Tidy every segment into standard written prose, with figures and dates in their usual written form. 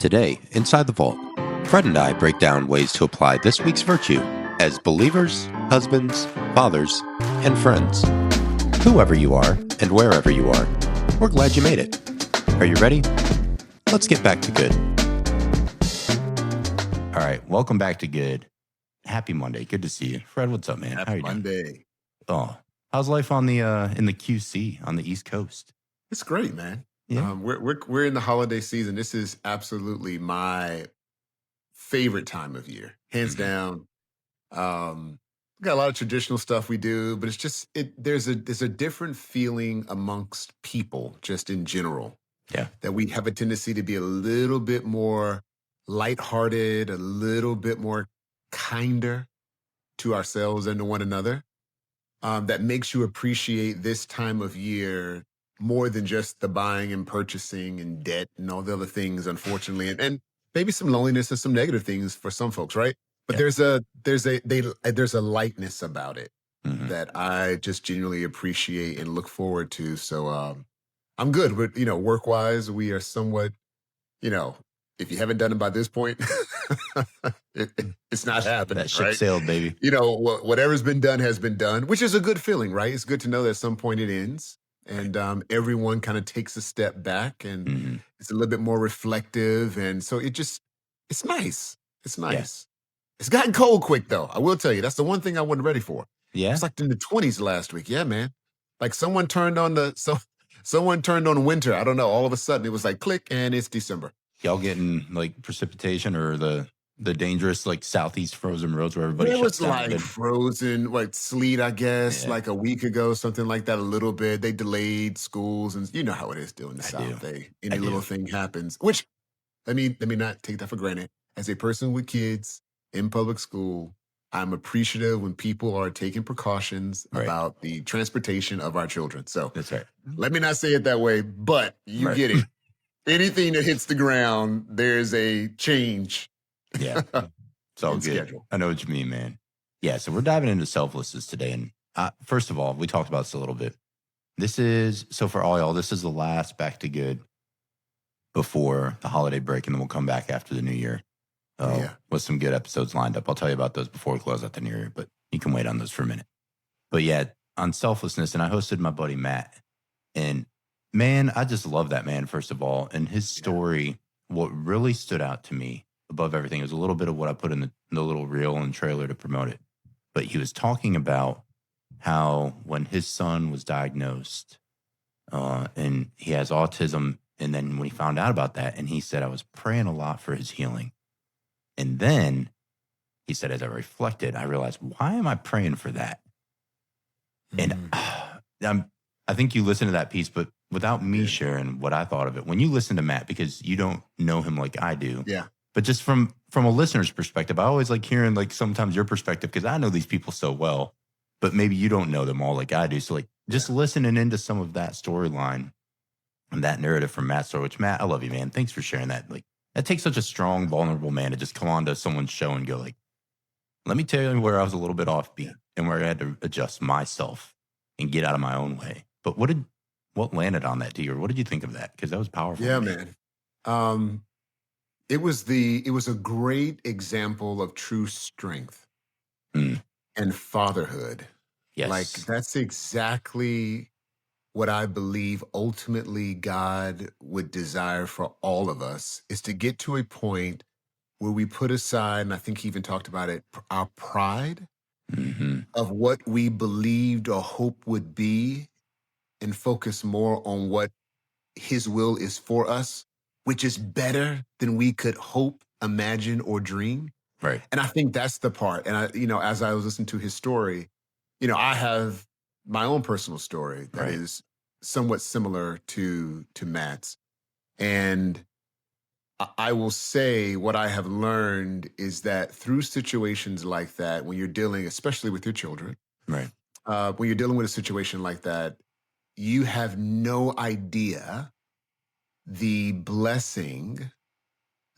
Today, inside the vault, Fred and I break down ways to apply this week's virtue as believers, husbands, fathers, and friends. Whoever you are and wherever you are, we're glad you made it. Are you ready? Let's get back to good. All right, welcome back to good. Happy Monday. Good to see you. Fred, what's up, man? How Happy you doing? Monday. Oh, how's life on the in the QC on the East Coast? It's great, man. Yeah. We're in the holiday season. This is absolutely my favorite time of year, hands down. We got a lot of traditional stuff we do, but it's just there's a different feeling amongst people just in general Yeah. that we have a tendency to be a little bit more lighthearted, a little bit more kinder to ourselves and to one another. That makes you appreciate this time of year more than just the buying and purchasing and debt and all the other things, unfortunately, and maybe some loneliness and some negative things for some folks, right? But Yeah. there's a lightness about it Mhm. that I just genuinely appreciate and look forward to. So I'm good with work wise. We are somewhat you know if you haven't done it by this point, it's not happening, That ship right? sailed, baby. Whatever's been done has been done, which is a good feeling, right? It's good to know that at some point it ends and everyone kind of takes a step back and Mhm. it's a little bit more reflective. And so it's nice. It's Yeah. nice. It's gotten cold quick though. I will tell you, that's the one thing I wasn't ready for. It Yeah. was like in the 20s last week. Yeah, man. Like someone turned on winter. I don't know. All of a sudden it was like click and it's December. Y'all getting like precipitation or the dangerous like southeast frozen roads where everybody There shuts was down like again? frozen, like sleet, I guess, Yeah, like a week ago, something like that, a little bit. They delayed schools, and you know how it is doing the I South. do. Any I little do. thing happens. Which let me not take that for granted. As a person with kids in public school, I'm appreciative when people are taking precautions Right. about the transportation of our children. So That's right. let me not say it that way, but you Right. get it. Anything that hits the ground, there's a change Yeah. It's all in good. schedule. I know what you mean, man. Yeah. So we're diving into selflessness today. And first of all, we talked about this a little bit. So for all y'all, this is the last back to good before the holiday break. And then we'll come back after the new year Yeah. with some good episodes lined up. I'll tell you about those before we close out the new year, but you can wait on those for a minute. But yeah, on selflessness, and I hosted my buddy Matt. And man, I just love that man, first of all. And his story, what really stood out to me above everything was a little bit of what I put in the little reel and trailer to promote it. But he was talking about how when his son was diagnosed and he has autism, and then when he found out about that, and he said, I was praying a lot for his healing. And then he said, as I reflected, I realized, why am I praying for that? And I think you listened to that piece, but without me sharing what I thought of it, when you listen to Matt, because you don't know him like I do, Yeah. but just from a listener's perspective, I always like hearing like sometimes your perspective because I know these people so well, but maybe you don't know them all like I do. So like just listening into some of that storyline and that narrative from Matt's story, which Matt, I love you, man. Thanks for sharing that. Like that takes such a strong, vulnerable man to just come on to someone's show and go like, let me tell you where I was a little bit offbeat and where I had to adjust myself and get out of my own way. But what landed on that to you, or what did you think of that? Because that was powerful. Yeah, to me. man. Um, it was a great example of true strength Mm, and fatherhood. Like yes. that's exactly what I believe ultimately God would desire for all of us is to get to a point where we put aside, and I think he even talked about it, our pride Mm-hmm. of what we believed or hope would be and focus more on what his will is for us, which is better than we could hope, imagine, or dream. Right. And I think that's the part. And as I was listening to his story, I have my own personal story that Right. is somewhat similar to Matt's. And I will say what I have learned is that through situations like that, when you're dealing, especially with your children, Right. when you're dealing with a situation like that, you have no idea the blessing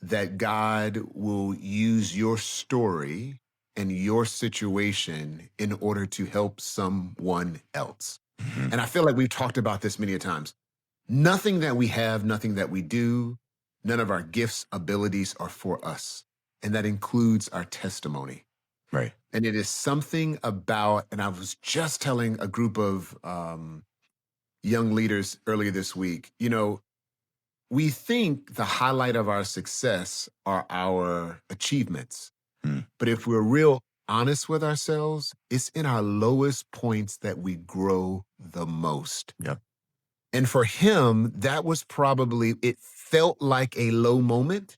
that God will use your story and your situation in order to help someone else. Mm-hmm. And I feel like we've talked about this many a times. Nothing that we have, nothing that we do, None of our gifts, abilities are for us. And that includes our testimony. Right. And it is something about, and I was just telling a group of young leaders earlier this week, we think the highlight of our success are our achievements. Mm. But if we're real honest with ourselves, it's in our lowest points that we grow the most. Yep. And for him, that was probably, it felt like a low moment,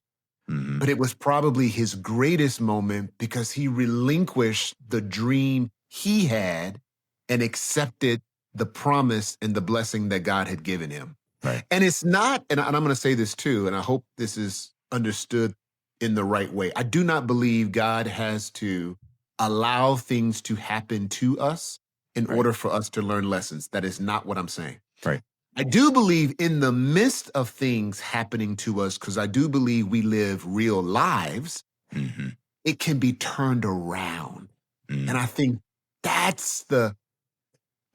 Mm-hmm. but it was probably his greatest moment because he relinquished the dream he had and accepted the promise and the blessing that God had given him. Right. And it's not, and I'm going to say this too, and I hope this is understood in the right way. I do not believe God has to allow things to happen to us in Right. order for us to learn lessons. That is not what I'm saying. Right. I do believe in the midst of things happening to us, because I do believe we live real lives, Mm-hmm. it can be turned around. Mm. And I think that's the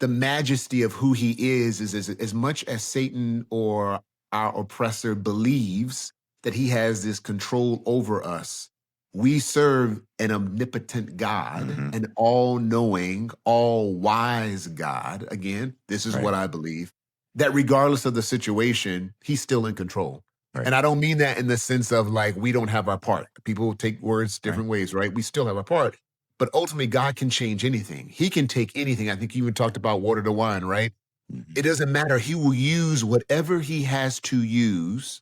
majesty of who he is as much as Satan or our oppressor believes that he has this control over us, we serve an omnipotent God, Mm-hmm. an all-knowing, all-wise God. Again, this is Right. what I believe, that regardless of the situation, he's still in control. Right. And I don't mean that in the sense of like, we don't have our part. People take words different ways, right? We still have our part. But ultimately, God can change anything. He can take anything. I think you even talked about water to wine, right? Mm-hmm. It doesn't matter. He will use whatever he has to use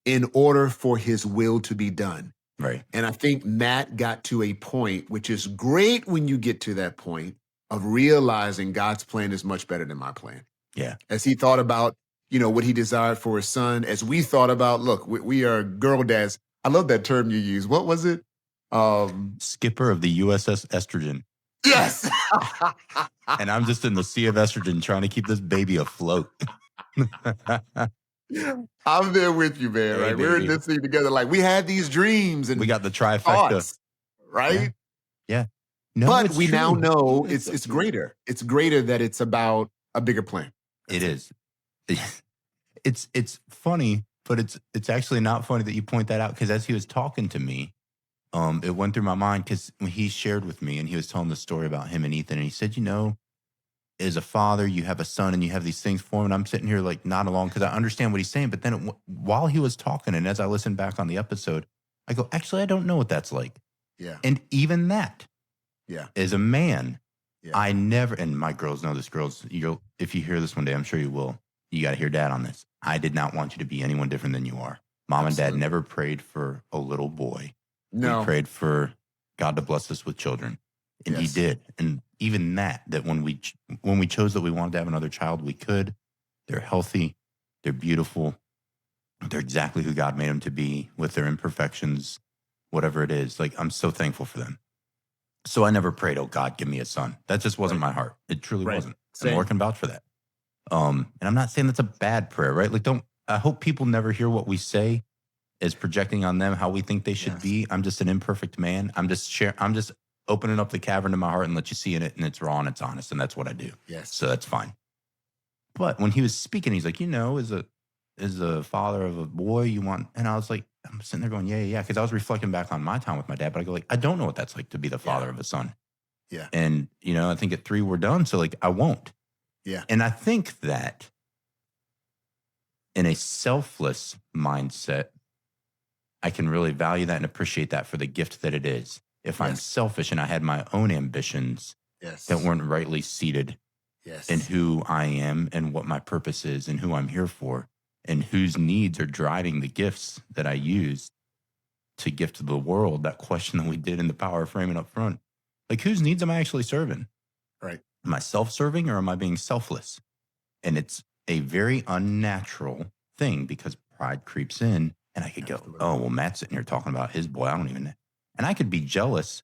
in order for his will to be done. Right. And I think Matt got to a point, which is great when you get to that point of realizing God's plan is much better than my plan. Yeah. As he thought about, what he desired for his son, as we thought about, look, we are girl dads. I love that term you use. What was it? Skipper of the USS Estrogen. Yes. And I'm just in the sea of estrogen trying to keep this baby afloat. I'm there with you, man. Hey, Right? We're in baby. this thing together. Like, we had these dreams and We got the trifecta. thoughts, right? Yeah. No, but it's we true. now know It's it's true. greater. It's greater that it's about a bigger plan. It is. It's funny, but it's actually not funny that you point that out, because as he was talking to me, it went through my mind, because when he shared with me and he was telling the story about him and Ethan, and he said, as a father, you have a son and you have these things for him. And I'm sitting here like not alone, because I understand what he's saying. But then while he was talking, and as I listened back on the episode, I go, actually, I don't know what that's like. Yeah. And even that, as a man, Yeah. I never, and my girls know this, if you hear this one day, I'm sure you will, you got to hear dad on this. I did not want you to be anyone different than you are. Mom and dad never prayed for a little boy. No. We prayed for God to bless us with children. And he did. And even that when we chose that we wanted to have another child, we could. They're healthy. They're beautiful. They're exactly who God made them to be, with their imperfections, whatever it is. Like, I'm so thankful for them. So I never prayed, oh God, give me a son. That just wasn't my heart. It truly wasn't. And Lord can vouch for that. And I'm not saying that's a bad prayer, right? Like, I hope people never hear what we say as projecting on them how we think they should be. I'm just an imperfect man. I'm just opening up the cavern in my heart and let you see in it, and it's raw and it's honest, and that's what I do. Yes. So that's fine. But when he was speaking, he's like, as a father of a boy, you want, and I was like, I'm sitting there going, yeah, because I was reflecting back on my time with my dad, but I go like, I don't know what that's like to be the father of a son. Yeah. And, I think at 3 we're done, so like I won't. Yeah. And I think that in a selfless mindset, I can really value that and appreciate that for the gift that it is. If I'm selfish and I had my own ambitions that weren't rightly seated in who I am and what my purpose is and who I'm here for, and whose needs are driving the gifts that I use to give to the world, that question that we did in the power of framing up front, like, whose needs am I actually serving? Right. Am I self-serving or am I being selfless? And it's a very unnatural thing, because pride creeps in, and I could go, oh, well, Matt's sitting here talking about his boy. I don't even know. And I could be jealous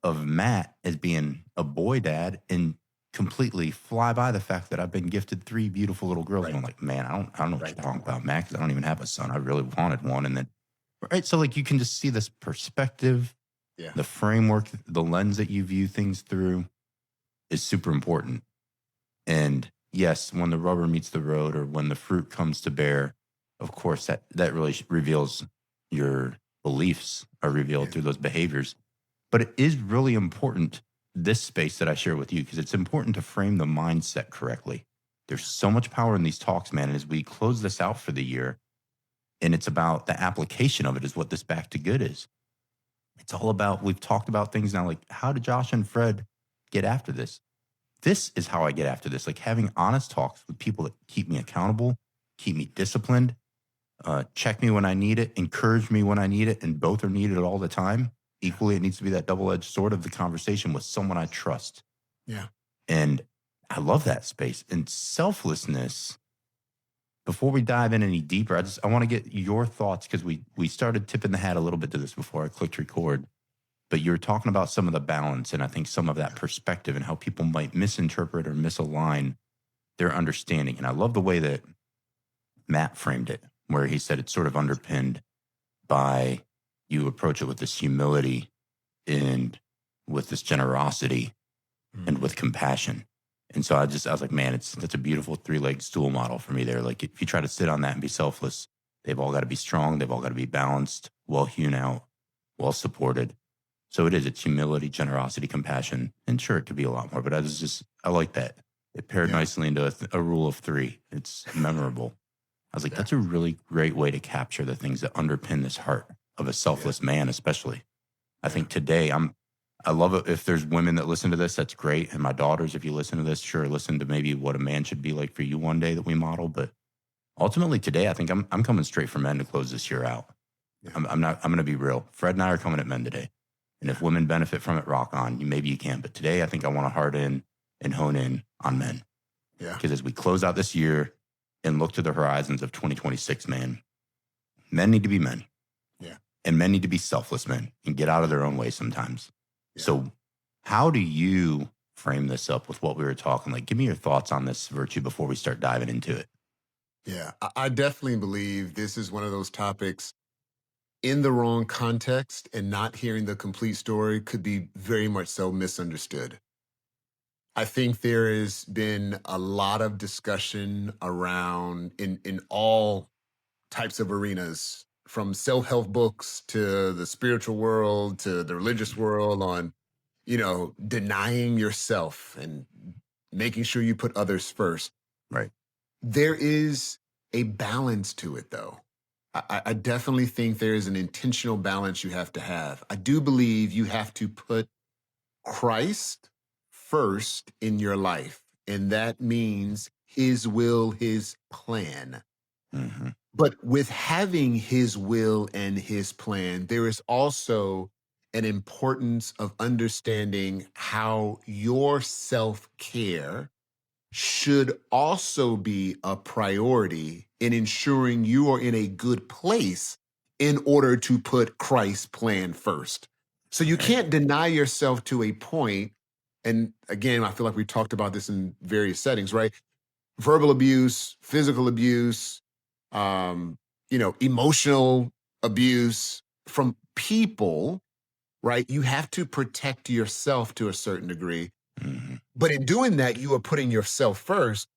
of Matt as being a boy dad and completely fly by the fact that I've been gifted 3 beautiful little girls. And I'm like, man, I don't know what you're talking about, Matt, because I don't even have a son. I really wanted one. And then, right. So like, you can just see this perspective, the framework, the lens that you view things through is super important. And yes, when the rubber meets the road, or when the fruit comes to bear, of course, that really reveals your beliefs are revealed Yeah. through those behaviors. But it is really important, this space that I share with you, because it's important to frame the mindset correctly. There's so much power in these talks, man. And as we close this out for the year, and it's about the application of it, is what this back to good is. It's all about, we've talked about things now, like how did Josh and Fred get after this? This is how I get after this, like having honest talks with people that keep me accountable, keep me disciplined, check me when I need it, encourage me when I need it, and both are needed all the time. Yeah. Equally, it needs to be that double edged sword of the conversation with someone I trust. Yeah. And I love that space. And selflessness, before we dive in any deeper, I want to get your thoughts, because we started tipping the hat a little bit to this before I clicked record. But you're talking about some of the balance, and I think some of that perspective and how people might misinterpret or misalign their understanding. And I love the way that Matt framed it, where he said it's sort of underpinned by, you approach it with this humility and with this generosity and Mhm. with compassion. And so I was like, man, that's a beautiful 3-legged stool model for me there. Like if you try to sit on that and be selfless, they've all got to be strong. They've all got to be balanced, well hewn out, well supported. So it's humility, generosity, compassion. And sure, it could be a lot more, but I like that. It paired Yeah. nicely into a rule of 3. It's memorable. I was like, Yeah. that's a really great way to capture the things that underpin this heart of a Yeah. selfless man, especially. I Yeah. think today I love it. If there's women that listen to this, that's great. And my daughters, if you listen to this, sure, listen to maybe what a man should be like for you one day that we model. But ultimately today, I think I'm coming straight for men to close this year out. Yeah. I'm going to be real. Fred and I are coming at men today. And if Yeah. women benefit from it, rock on. Maybe you can. But today, I think I want to hard in and hone in on men. Yeah. Because as we close out this year and look to the horizons of 2026, man, men need to be men. Yeah. And men need to be selfless men and get out of their own way sometimes. Yeah. So, how do you frame this up with what we were talking? Like, give me your thoughts on this virtue before we start diving into it. Yeah. I definitely believe this is one of those topics in the wrong context and not hearing the complete story could be very much so misunderstood. I think there has been a lot of discussion around in all types of arenas, from self-help books to the spiritual world to the religious world, on, denying yourself and making sure you put others first. Right. There is a balance to it, though. I definitely think there is an intentional balance you have to have. I do believe you have to put Christ first in your life, and that means his will, his plan. Mm-hmm. But with having his will and his plan, there is also an importance of understanding how your self care should also be a priority in ensuring you are in a good place in order to put Christ's plan first. So you Right. can't deny yourself to a point. And again, I feel like we talked about this in various settings, right? Verbal abuse, physical abuse, um, emotional abuse from people, right? You have to protect yourself to a certain degree. Mm-hmm. But in doing that, you are putting yourself first.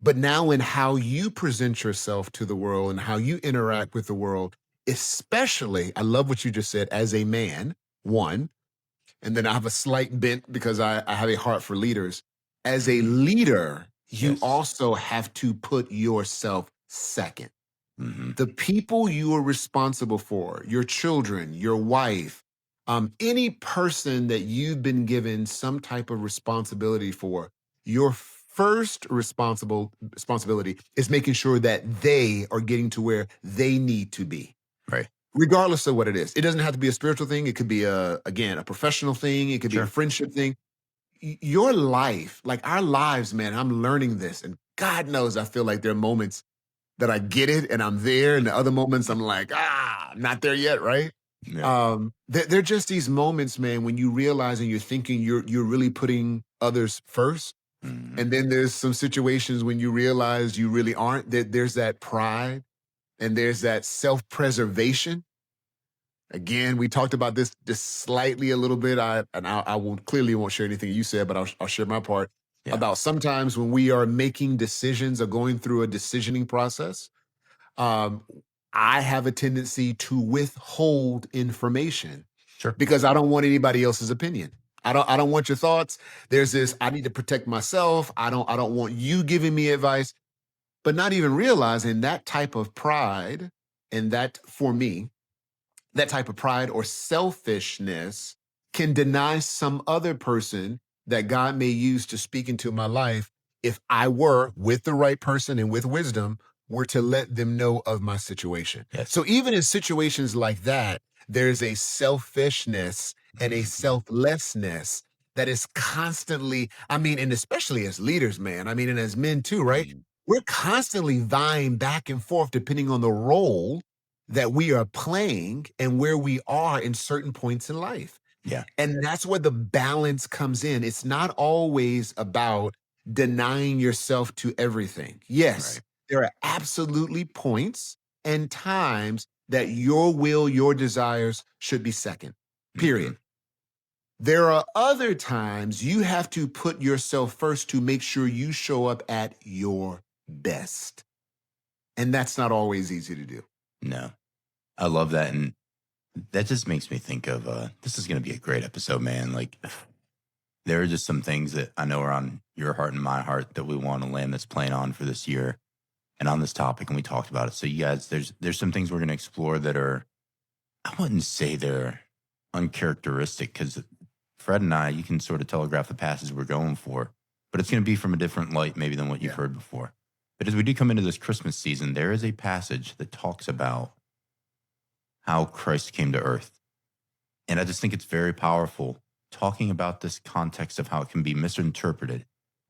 But now, in how you present yourself to the world and how you interact with the world, especially, I love what you just said, as a man, one, and then I have a slight bent because I have a heart for leaders. As a Mm-hmm. leader, you Yes. also have to put yourself second. Mm-hmm. The people you are responsible for, your children, your wife, any person that you've been given some type of responsibility for, your first responsibility is making sure that they are getting to where they need to be, Right. regardless of what it is. It doesn't have to be a spiritual thing. It could be again, a professional thing. It could be a Sure. friendship thing. Your life, like our lives, man, I'm learning this. And God knows I feel like there are moments that I get it and I'm there, and the other moments I'm like, I'm not there yet, right? Yeah. They're just these moments, man, when you realize and you're thinking you're really putting others first. Mm-hmm. And then there's some situations when you realize you really aren't. There's that pride and there's that self-preservation. Again, we talked about this just slightly a little bit. I won't clearly won't share anything you said, but I'll share my part Yeah. about sometimes when we are making decisions or going through a decisioning process. um, I have a tendency to withhold information Sure. because I don't want anybody else's opinion. I don't want your thoughts. There's this, I need to protect myself. I don't want you giving me advice, but not even realizing that type of pride, and that for me, that type of pride or selfishness can deny some other person that God may use to speak into my life if I were, with the right person and with wisdom, were to let them know of my situation. Yes. So even in situations like that, there's a selfishness and a Mhm. selflessness that is constantly, I mean, and especially as leaders, man, I mean, and as men too, right? Mhm. We're constantly vying back and forth depending on the role that we are playing and where we are in certain points in life. Yeah. And that's where the balance comes in. It's not always about denying yourself to everything. Yes, Right. there are absolutely points and times that your will, your desires should be second, period. Mhm. There are other times you have to put yourself first to make sure you show up at your best. And that's not always easy to do. No, I love that. And that just makes me think of this is going to be a great episode, man. Like, there are just some things that I know are on your heart and my heart that we want to land this plane on for this year and on this topic. And we talked about it. So, you guys, there's some things we're going to explore that are, I wouldn't say they're uncharacteristic because Fred and I, you can sort of telegraph the passes we're going for, but it's going to be from a different light maybe than what you've Yeah. heard before. But as we do come into this Christmas season, there is a passage that talks about how Christ came to earth. And I just think it's very powerful talking about this context of how it can be misinterpreted.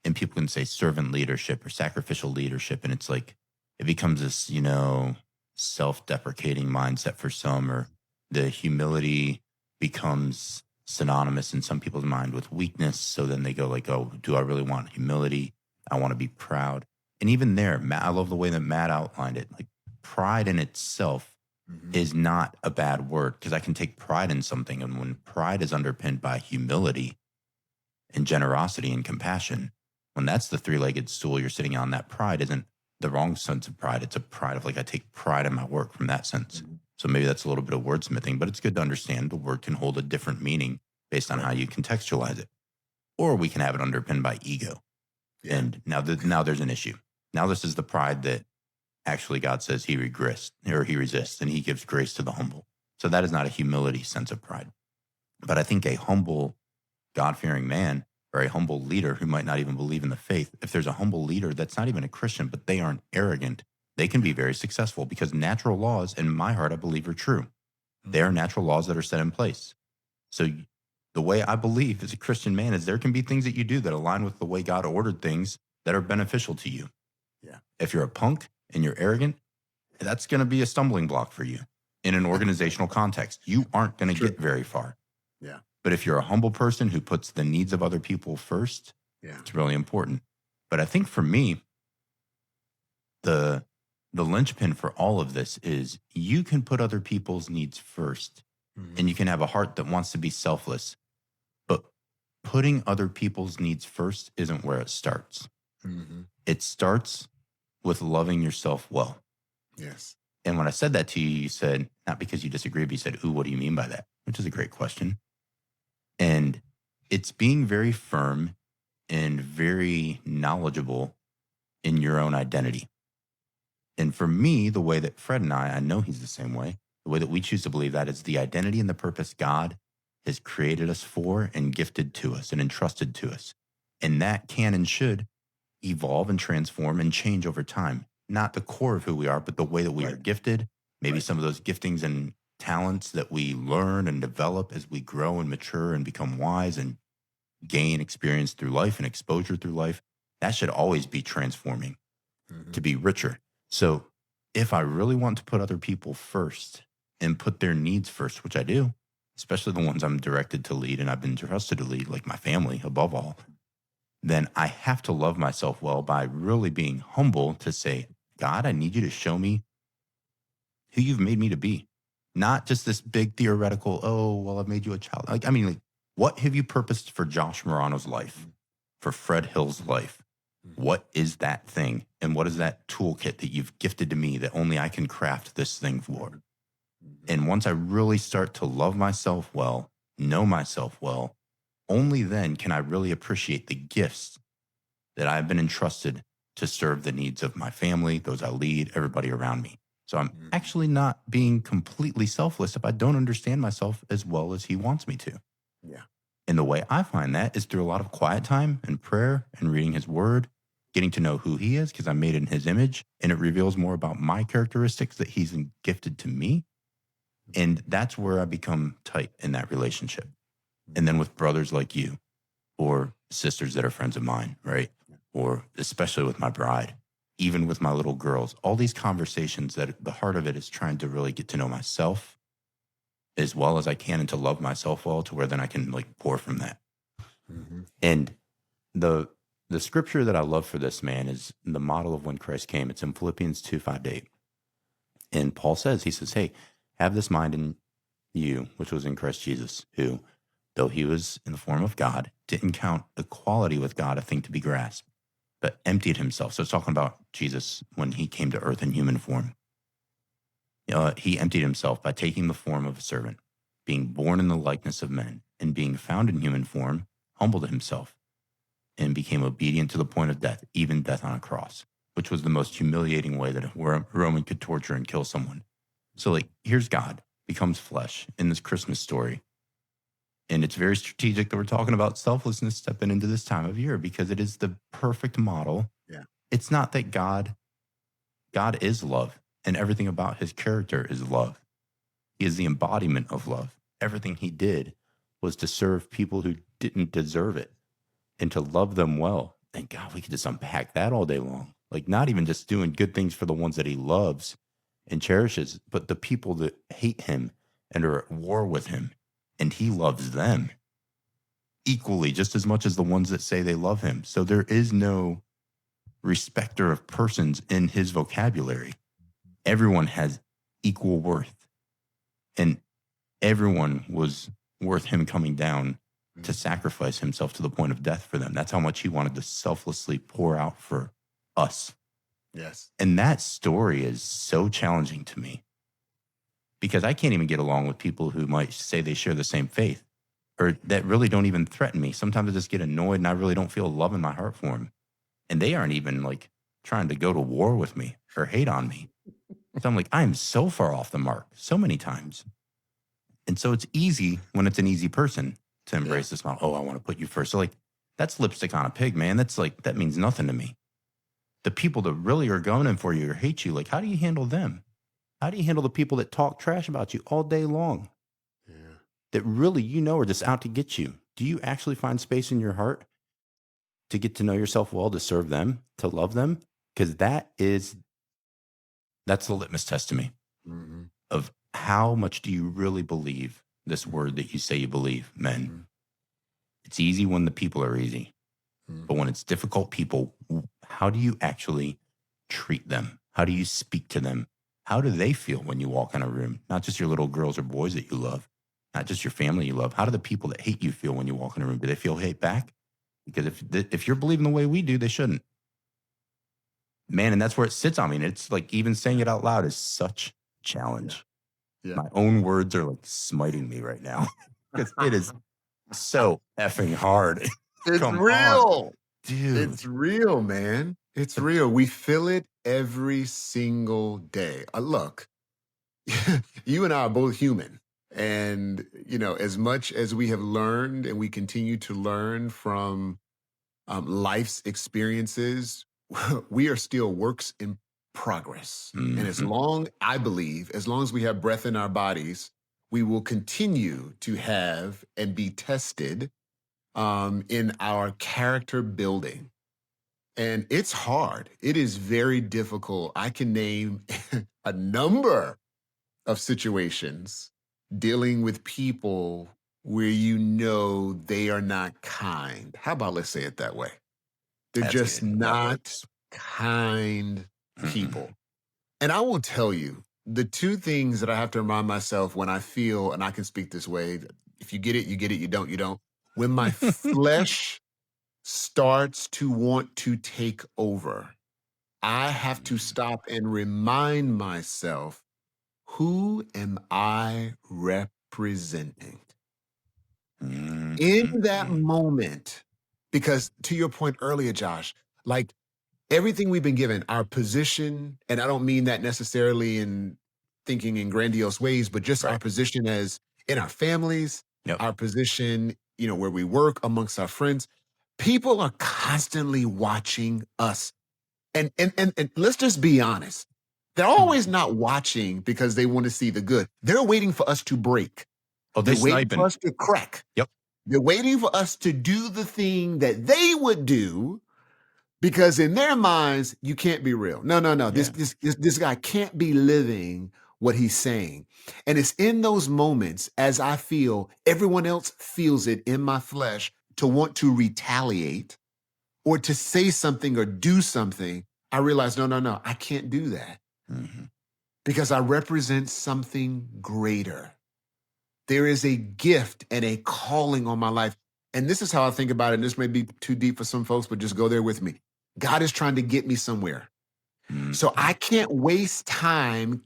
And people can say servant leadership or sacrificial leadership. And it's like, it becomes this, self deprecating mindset for some, or the humility becomes synonymous in some people's mind with weakness. So then they go like, oh, do I really want humility? I want to be proud. And even there, Matt, I love the way that Matt outlined it. Like, pride in itself Mhm. is not a bad word because I can take pride in something. And when pride is underpinned by humility and generosity and compassion, when that's the three-legged stool you're sitting on, that pride isn't the wrong sense of pride. It's a pride of like, I take pride in my work from that sense. Mhm. So maybe that's a little bit of wordsmithing, but it's good to understand the word can hold a different meaning based on Right. how you contextualize it. Or we can have it underpinned by ego. Yeah. And now there's an issue. Now this is the pride that actually God says he resists and he gives grace to the humble. So that is not a humility sense of pride. But I think a humble, God fearing man or a humble leader who might not even believe in the faith, if there's a humble leader that's not even a Christian, but they aren't arrogant, they can be very successful because natural laws, in my heart, I believe are true. They are Mhm. natural laws that are set in place. So the way I believe as a Christian man is there can be things that you do that align with the way God ordered things that are beneficial to you. Yeah. If you're a punk and you're arrogant, that's going to be a stumbling block for you in an organizational context. You aren't going to True. get very far. Yeah. But if you're a humble person who puts the needs of other people first, Yeah. it's really important. But I think for me, the the linchpin for all of this is you can put other people's needs first and Mhm. you can have a heart that wants to be selfless. But putting other people's needs first isn't where it starts. Mhm. It starts with loving yourself well. Yes. And when I said that to you, you said, not because you disagree, but you said, ooh, what do you mean by that? Which is a great question. And it's being very firm and very knowledgeable in your own identity. And for me, the way that Fred and I know he's the same way, the way that we choose to believe that is the identity and the purpose God has created us for and gifted to us and entrusted to us. And that can and should evolve and transform and change over time. Not the core of who we are, but the way that we are Right. gifted, maybe Right. some of those giftings and talents that we learn and develop as we grow and mature and become wise and gain experience through life and exposure through life. That should always be transforming to Mhm. be richer. So if I really want to put other people first and put their needs first, which I do, especially the ones I'm directed to lead and I've been trusted to lead, like my family above all, then I have to love myself well by really being humble to say, God, I need you to show me who you've made me to be. Not just this big theoretical, oh, well, I've made you a child. Like, what have you purposed for Josh Morano's life, Mhm. for Fred Hill's life, What is that thing? And what is that toolkit that you've gifted to me that only I can craft this thing for? Mhm. And once I really start to love myself well, know myself well, only then can I really appreciate the gifts that I've been entrusted to serve the needs of my family, those I lead, everybody around me. So I'm Mhm. actually not being completely selfless if I don't understand myself as well as he wants me to. Yeah. And the way I find that is through a lot of quiet time and prayer and reading his word, getting to know who he is because I'm made in his image and it reveals more about my characteristics that he's gifted to me. And that's where I become tight in that relationship. And then Mhm. with brothers like you or sisters that are friends of mine, right? Or especially with my bride, even with my little girls, all these conversations that the heart of it is trying to really get to know myself as well as I can and to love myself well to where then I can like pour from that. Mhm. And the the scripture that I love for this man is the model of when Christ came. It's in Philippians 2:5-8. And Paul says, he says, hey, have this mind in you, which was in Christ Jesus, who, though he was in the form of God, didn't count equality with God a thing to be grasped, but emptied himself. So it's talking about Jesus when he came to earth in human form. He emptied himself by taking the form of a servant, being born in the likeness of men, and being found in human form, humbled himself and became obedient to the point of death, even death on a cross, which was the most humiliating way that a Roman could torture and kill someone. So, like, here's God becomes flesh in this Christmas story. And it's very strategic that we're talking about selflessness stepping into this time of year because it is the perfect model. Yeah. It's not that God is love, and everything about his character is love. He is the embodiment of love. Everything he did was to serve people who didn't deserve it and to love them well. And God, we could just unpack that all day long. Like, not even just doing good things for the ones that he loves and cherishes, but the people that hate him and are at war with him. And he loves them equally, just as much as the ones that say they love him. So there is no respecter of persons in his vocabulary. Everyone has equal worth, and everyone was worth him coming down to Mhm. sacrifice himself to the point of death for them. That's how much he wanted to selflessly pour out for us. Yes. And that story is so challenging to me because I can't even get along with people who might say they share the same faith or that really don't even threaten me. Sometimes I just get annoyed and I really don't feel love in my heart for them. And they aren't even like trying to go to war with me or hate on me. So I'm like, I am so far off the mark so many times. And so it's easy when it's an easy person to Yeah. embrace this model. Oh, I want to put you first. So like that's lipstick on a pig, man. That's like that means nothing to me. The people that really are going in for you or hate you, like how do you handle them? How do you handle the people that talk trash about you all day long? Yeah. That really are just out to get you? Do you actually find space in your heart to get to know yourself well, to serve them, to love them? Because that's the litmus test to me Mhm. of how much do you really believe this word Mhm. that you say you believe, men? Mhm. It's easy when the people are easy. But when Mhm. it's difficult people, how do you actually treat them? How do you speak to them? How do they feel when you walk in a room? Not just your little girls or boys that you love, not just your family you love. How do the people that hate you feel when you walk in a room? Do they feel hate back? Because if you're believing the way we do, they shouldn't. Man, and that's where it sits on me. And it's like even saying Yeah. it out loud is such a Yeah. challenge. Yeah. My own words are like smiting me right now because it is so effing hard. It's Come on, real. dude. It's real, man. It's real. We feel it every single day. Look, you and I are both human. And, as much as we have learned and we continue to learn from life's experiences, we are still works in progress. And Mhm. I believe, as long as we have breath in our bodies, we will continue to have and be tested in our character building. And it's hard. It is very difficult. I can name a number of situations dealing with people where they are not kind. How about let's say it that way? They're That's just good. That not works. kind Mm-mm. people. And I will tell you the two things that I have to remind myself when I feel, and I can speak this way, if you get it, you get it. You don't, you don't. When my flesh starts to want to take over, I have to Mm, stop and remind myself, who am I representing? mm, In mm, that mm. moment, because to your point earlier, Josh, like everything we've been given, our position, and I don't mean that necessarily in thinking in grandiose ways, but just our Right. position as in our families, Yep. our position, where we work amongst our friends, people are constantly watching us. And let's just be honest. They're always Mhm. not watching because they want to see the good. They're waiting for us to break. Oh, they They're waiting for sniping. us to crack. Yep. They're waiting for us to do the thing that they would do because in their minds, you can't be real. No, no, no. This Yeah. this this, this guy can't be living what he's saying. And it's in those moments as I feel everyone else feels it in my flesh to want to retaliate or to say something or do something. I realize, no, no, no, I can't do that Mhm. because I represent something greater. There is a gift and a calling on my life. And this is how I think about it. And this may be too deep for some folks, but just go there with me. God is trying to get me somewhere. So I Mhm. can't waste time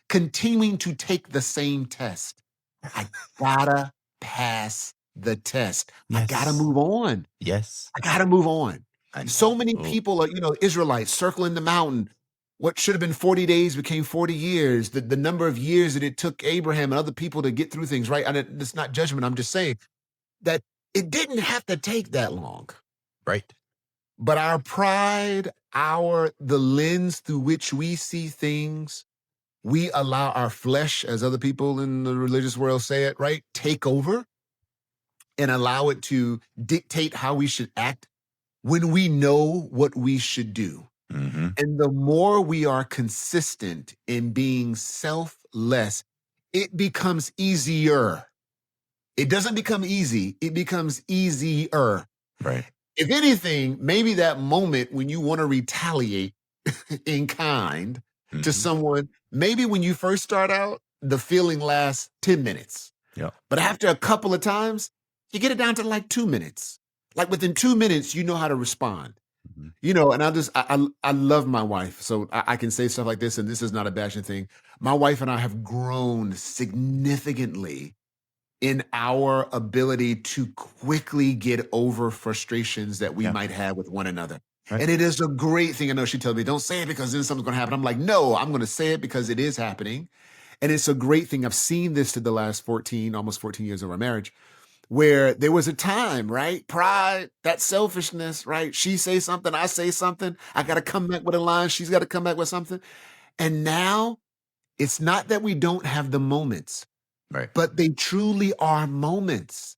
continuing to take the same test. I gotta pass the test. I gotta Yes. move on. Yes. I gotta move on. I So know. many Oh, people are, Israelites circling the mountain. What should have been 40 days became 40 years. The number of years that it took Abraham and other people to get through things, right? And it's not judgment. I'm just saying that it didn't have to take that long. right. But our pride, the lens through which we see things, we allow our flesh, as other people in the religious world say it, right? Take over and allow it to dictate how we should act when we know what we should do. Mhm. And the more we are consistent in being selfless, it becomes easier. It doesn't become easy, it becomes easier. Right. If anything, maybe that moment when you want to retaliate in kind to Mhm. someone, maybe when you first start out, the feeling lasts 10 minutes. Yep. But after a couple of times, you get it down to like 2 minutes. Like within 2 minutes, you know how to respond. Mhm. And I love my wife, so I can say stuff like this, and this is not a bashing thing. My wife and I have grown significantly in our ability to quickly get over frustrations that we Yeah. might have with one another. Right. And it is a great thing. I know she tells me, don't say it because then something's going to happen. I'm like, no, I'm going to say it because it is happening. And it's a great thing. I've seen this to the last 14, almost 14 years of our marriage, where there was a time, right? Pride, that selfishness, right? She say something, I say something. I got to come back with a line. She's got to come back with something. And now it's not that we don't have the moments, Right. but they truly are moments.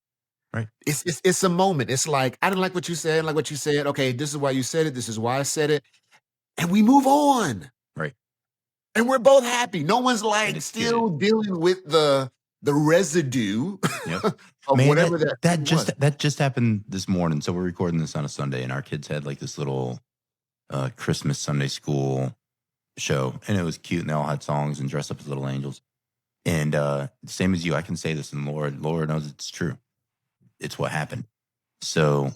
Right. It's a moment. It's like, I didn't like what you said, I didn't like what you said. Okay, this is why you said it. This is why I said it. And we move on. Right. And we're both happy. No one's And like it's good. still dealing with the residue Yep. of Man, whatever that thing was. that just happened this morning. So we're recording this on a Sunday, and our kids had like this little Christmas Sunday school show, and it was cute, and they all had songs and dressed up as little angels. And same as you, I can say this, and Lord knows it's true. It's what happened. So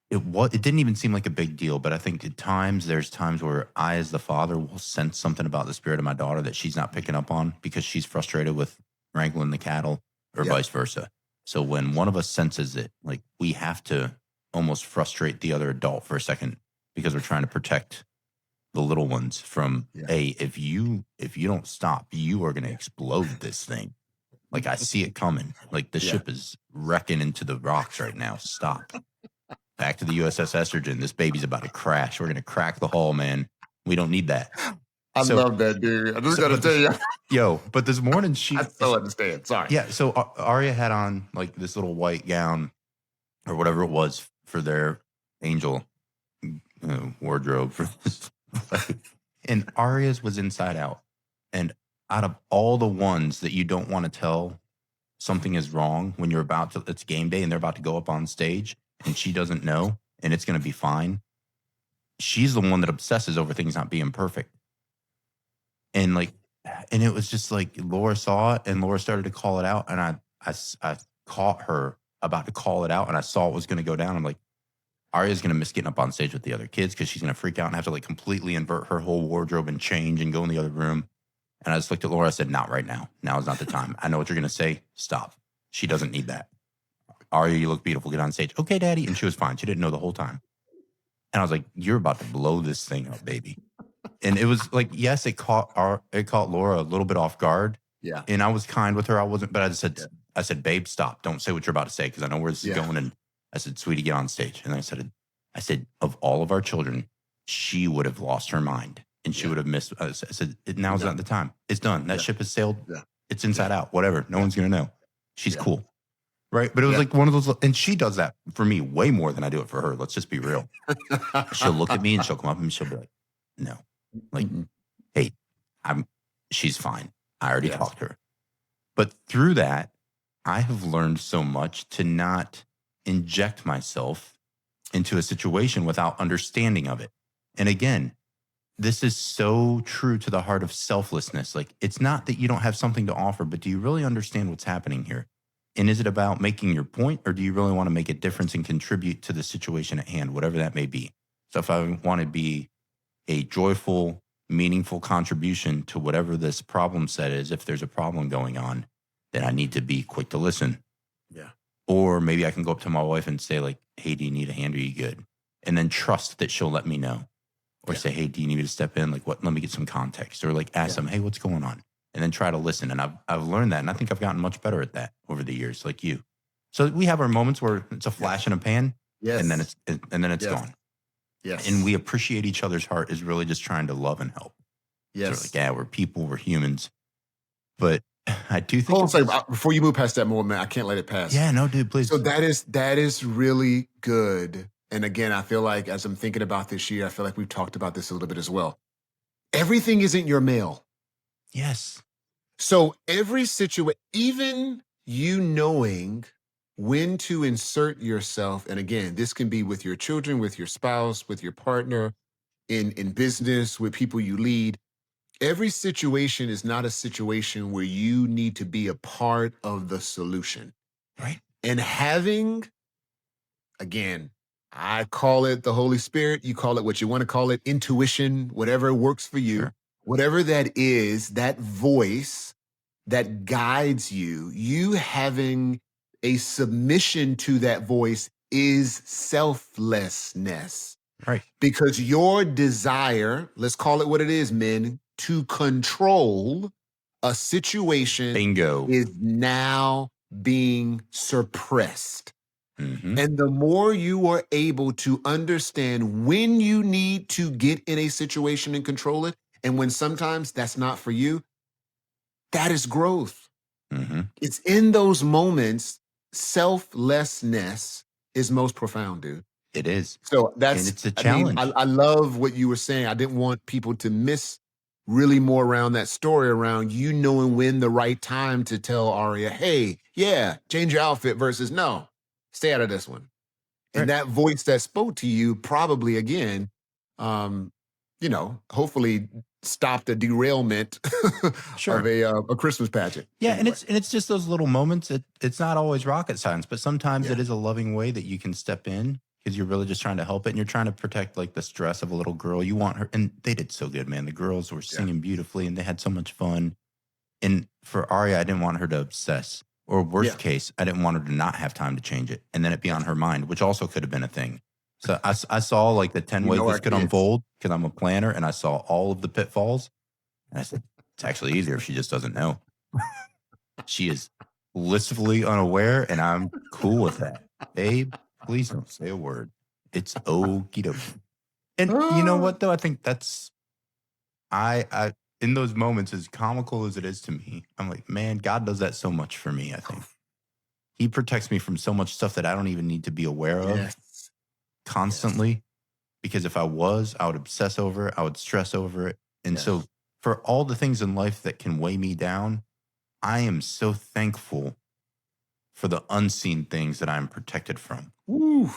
it didn't even seem like a big deal, but I think at times there's times where I, as the father, will sense something about the spirit of my daughter that she's not picking up on because she's frustrated with wrangling the cattle, or Yeah. vice versa. So when one of us senses it, like we have to almost frustrate the other adult for a second because we're trying to protect the little ones from, Yeah. hey, if you don't stop, you are going to explode this thing. Like I see it coming. Like the Yeah. ship is wrecking into the rocks right now. Stop. Back to the USS Estrogen. This baby's about to crash. We're gonna crack the hull, man. We don't need that. I So, love that, dude. I just so got to but tell this, you, but this morning I so understand. Sorry. yeah. So Arya had on like this little white gown or whatever it was for their angel wardrobe for this, and Arya's was inside out. And out of all the ones that you don't want to tell something is wrong when you're about to, it's game day and they're about to go up on stage and she doesn't know and it's going to be fine. She's the one that obsesses over things not being perfect. And like, and it was just like Laura saw it and Laura started to call it out. And I caught her about to call it out and I saw it was going to go down. I'm like, Arya's going to miss getting up on stage with the other kids because she's going to freak out and have to like completely invert her whole wardrobe and change and go in the other room. And I just looked at Laura. I said, not right now. Now is not the time. I know what you're going to say. Stop. She doesn't need that. Arya, you look beautiful. Get on stage. Okay, Daddy. And she was fine. She didn't know the whole time. And I was like, you're about to blow this thing up, baby. And it was like, yes, it caught Laura a little bit off guard. Yeah. And I was kind with her. I wasn't, but Yeah. I said, babe, stop. Don't say what you're about to say because I know where this is going. And I said, sweetie, get on stage. And I said, of all of our children, she would have lost her mind and she would have missed. I said, now's not the time. It's done. That ship has sailed. Yeah. It's inside out. Whatever. No one's going to know. She's cool. Right. But it was like one of those, and she does that for me way more than I do it for her. Let's just be real. She'll look at me and she'll come up and she'll be like, no, like, hey, she's fine. I already talked to her. But through that, I have learned so much to not inject myself into a situation without understanding of it. And again, this is so true to the heart of selflessness. Like, it's not that you don't have something to offer, but do you really understand what's happening here? And is it about making your point, or do you really want to make a difference and contribute to the situation at hand, whatever that may be? So if I want to be a joyful, meaningful contribution to whatever this problem set is, if there's a problem going on, then I need to be quick to listen. Yeah. Or maybe I can go up to my wife and say like, hey, do you need a hand? Are you good? And then trust that she'll let me know. Or say, hey, do you need me to step in? Like, what? Let me get some context. Or like ask them, hey, what's going on? And then try to listen. And I've learned that. And I think I've gotten much better at that over the years, like you. So we have our moments where it's a flash in a pan. Yes. And then it's gone. Yes. And we appreciate each other's heart is really just trying to love and help. Yes. So like, yeah, we're people, we're humans. But I do think. Hold on a second. Before you move past that moment, I can't let it pass. Yeah, no, dude, please. So that is really good. And again, I feel like as I'm thinking about this year, I feel like we've talked about this a little bit as well. Everything isn't your mail. Yes. So every situation, even you knowing when to insert yourself, and again, this can be with your children, with your spouse, with your partner, in business, with people you lead. Every situation is not a situation where you need to be a part of the solution. Right. And having, again, I call it the Holy Spirit. You call it what you want to call it, intuition, whatever works for you. Sure. Whatever that is, that voice that guides you, you having a submission to that voice is selflessness. Right. Because your desire, let's call it what it is, men, to control a situation Bingo. is now being suppressed. Mm-hmm. And the more you are able to understand when you need to get in a situation and control it, and when sometimes that's not for you, that is growth. Mm-hmm. It's in those moments, selflessness is most profound, dude. It is. So and it's a challenge. I love what you were saying. I didn't want people to miss really more around that story around you knowing when the right time to tell Arya, hey, yeah, change your outfit versus no, stay out of this one. And that voice that spoke to you probably, again, hopefully stopped a derailment of a Christmas pageant. Yeah, anyway. and it's just those little moments. It's not always rocket science, but sometimes it is a loving way that you can step in because you're really just trying to help it and you're trying to protect like the stress of a little girl. You want her, and they did so good, man. The girls were singing beautifully and they had so much fun. And for Arya, I didn't want her to obsess. Or worst case, I didn't want her to not have time to change it and then it be on her mind, which also could have been a thing. So I saw like the 10 ways this could unfold because I'm a planner and I saw all of the pitfalls. And I said, it's actually easier if she just doesn't know. She is blissfully unaware and I'm cool with that. Babe, please don't say a word. It's okie dokie. And you know what though? I think that's, I in those moments, as comical as it is to me, I'm like, man, God does that so much for me, I think. He protects me from so much stuff that I don't even need to be aware of constantly. Because if I was, I would obsess over it. I would stress over it. And so for all the things in life that can weigh me down, I am so thankful for the unseen things that I'm protected from. Ooh.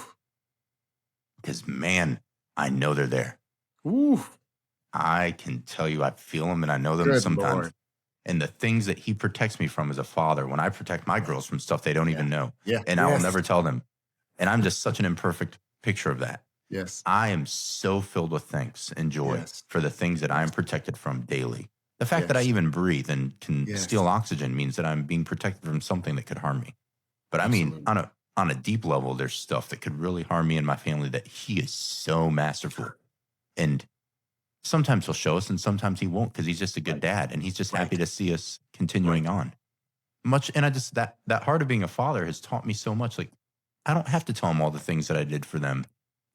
Because, man, I know they're there. Ooh. I can tell you I feel them and I know them sometimes. Lord. And the things that he protects me from as a father, when I protect my girls from stuff they don't even know. Yeah. And I will never tell them. And I'm just such an imperfect picture of that. Yes. I am so filled with thanks and joy Yes. for the things that I am Yes. protected from daily. The fact that I Yes. even breathe and can Yes. steal oxygen means that I'm being protected from something that could harm me. But I mean, Absolutely. on a deep level, there's stuff that could really harm me and my family that he is so masterful. And sometimes he'll show us and sometimes he won't because he's just a good Right. dad and he's just happy Right. to see us continuing Right. on. Much and I just that heart of being a father has taught me so much. Like I don't have to tell them all the things that I did for them,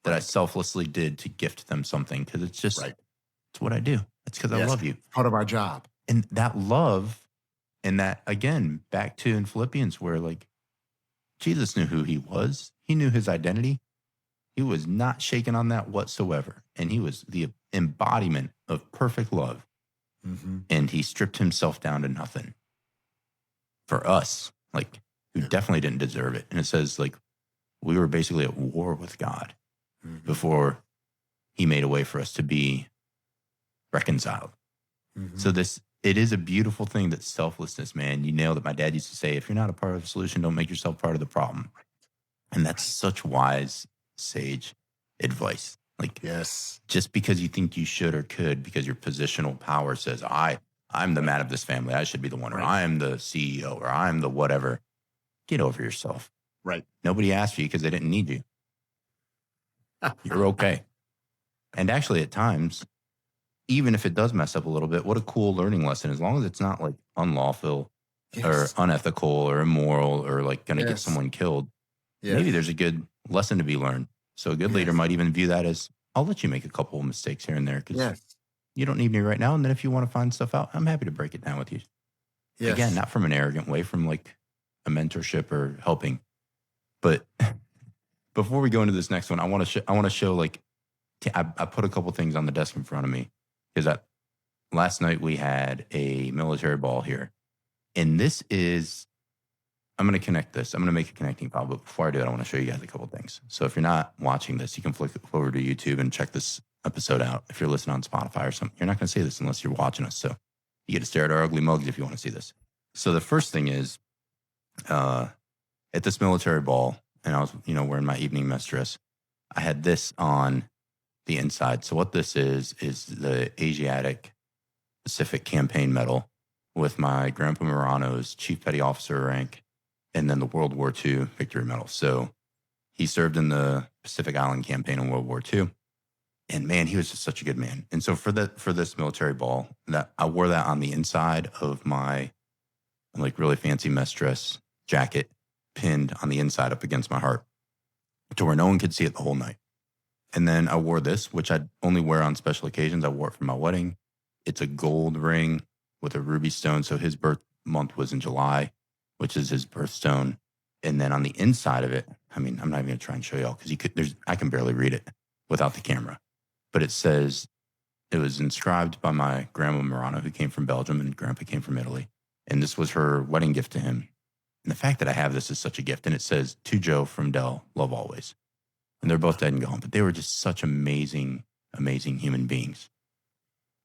that I Right. selflessly did to gift them something because Right. it's what I do. It's because I Yes. love you. Part of our job. And that love and that again, back to in Philippians where like Jesus knew who he was. He knew his identity. He was not shaken on that whatsoever. And he was the embodiment of perfect love. Hmm. And he stripped himself down to nothing for us, like who Yeah. definitely didn't deserve it. And it says like we were basically at war with God Hmm. before he made a way for us to be reconciled. So Hmm. it is a beautiful thing that selflessness, man. You nailed it. My dad used to say, if you're not a part of the solution, don't make yourself part of the problem. And that's Right. such wise, sage advice. Like Yes. just because you think you should or could, because your positional power says, I'm the Right. man of this family. I should be the one, or Right. I'm the CEO, or I'm the whatever. Get over yourself. Right. Nobody asked you because they didn't need you. You're okay. And actually, at times, even if it does mess up a little bit, what a cool learning lesson, as long as it's not like unlawful or Yes. unethical or immoral or like going to get Yes. someone killed. Maybe Yes. there's a good lesson to be learned. So a good leader Yes. might even view that as I'll let you make a couple of mistakes here and there because Yes. you don't need me right now. And then if you want to find stuff out, I'm happy to break it down with you. Again, Yes. not from an arrogant way, from like a mentorship or helping. But before we go into this next one, I want to show like I put a couple things on the desk in front of me because last night we had a military ball here, and this is I'm going to connect this. I'm going to make a connecting file. But before I do it, I want to show you guys a couple things. So if you're not watching this, you can flick over to YouTube and check this episode out. If you're listening on Spotify or something, you're not going to see this unless you're watching us. So you get to stare at our ugly mugs if you want to see this. So the first thing is at this military ball, and I was, wearing my evening mess dress. I had this on the inside. So what this is the Asiatic Pacific Campaign Medal with my Grandpa Morano's Chief Petty Officer rank and then the World War II Victory Medal. So he served in the Pacific Island Campaign in World War II. And man, he was just such a good man. And so for this military ball, that I wore that on the inside of my like really fancy mess dress jacket, pinned on the inside up against my heart to where no one could see it the whole night. And then I wore this, which I'd only wear on special occasions. I wore it for my wedding. It's a gold ring with a ruby stone. So his birth month was in July, which is his birthstone. And then on the inside of it, I mean, I'm not even going to try and show y'all because I can barely read it without the camera. But it says, it was inscribed by my grandma Morano, who came from Belgium, and grandpa came from Italy. And this was her wedding gift to him. And the fact that I have this is such a gift. And it says, to Joe from Dell, love always. And they're both dead and gone, but they were just such amazing, amazing human beings.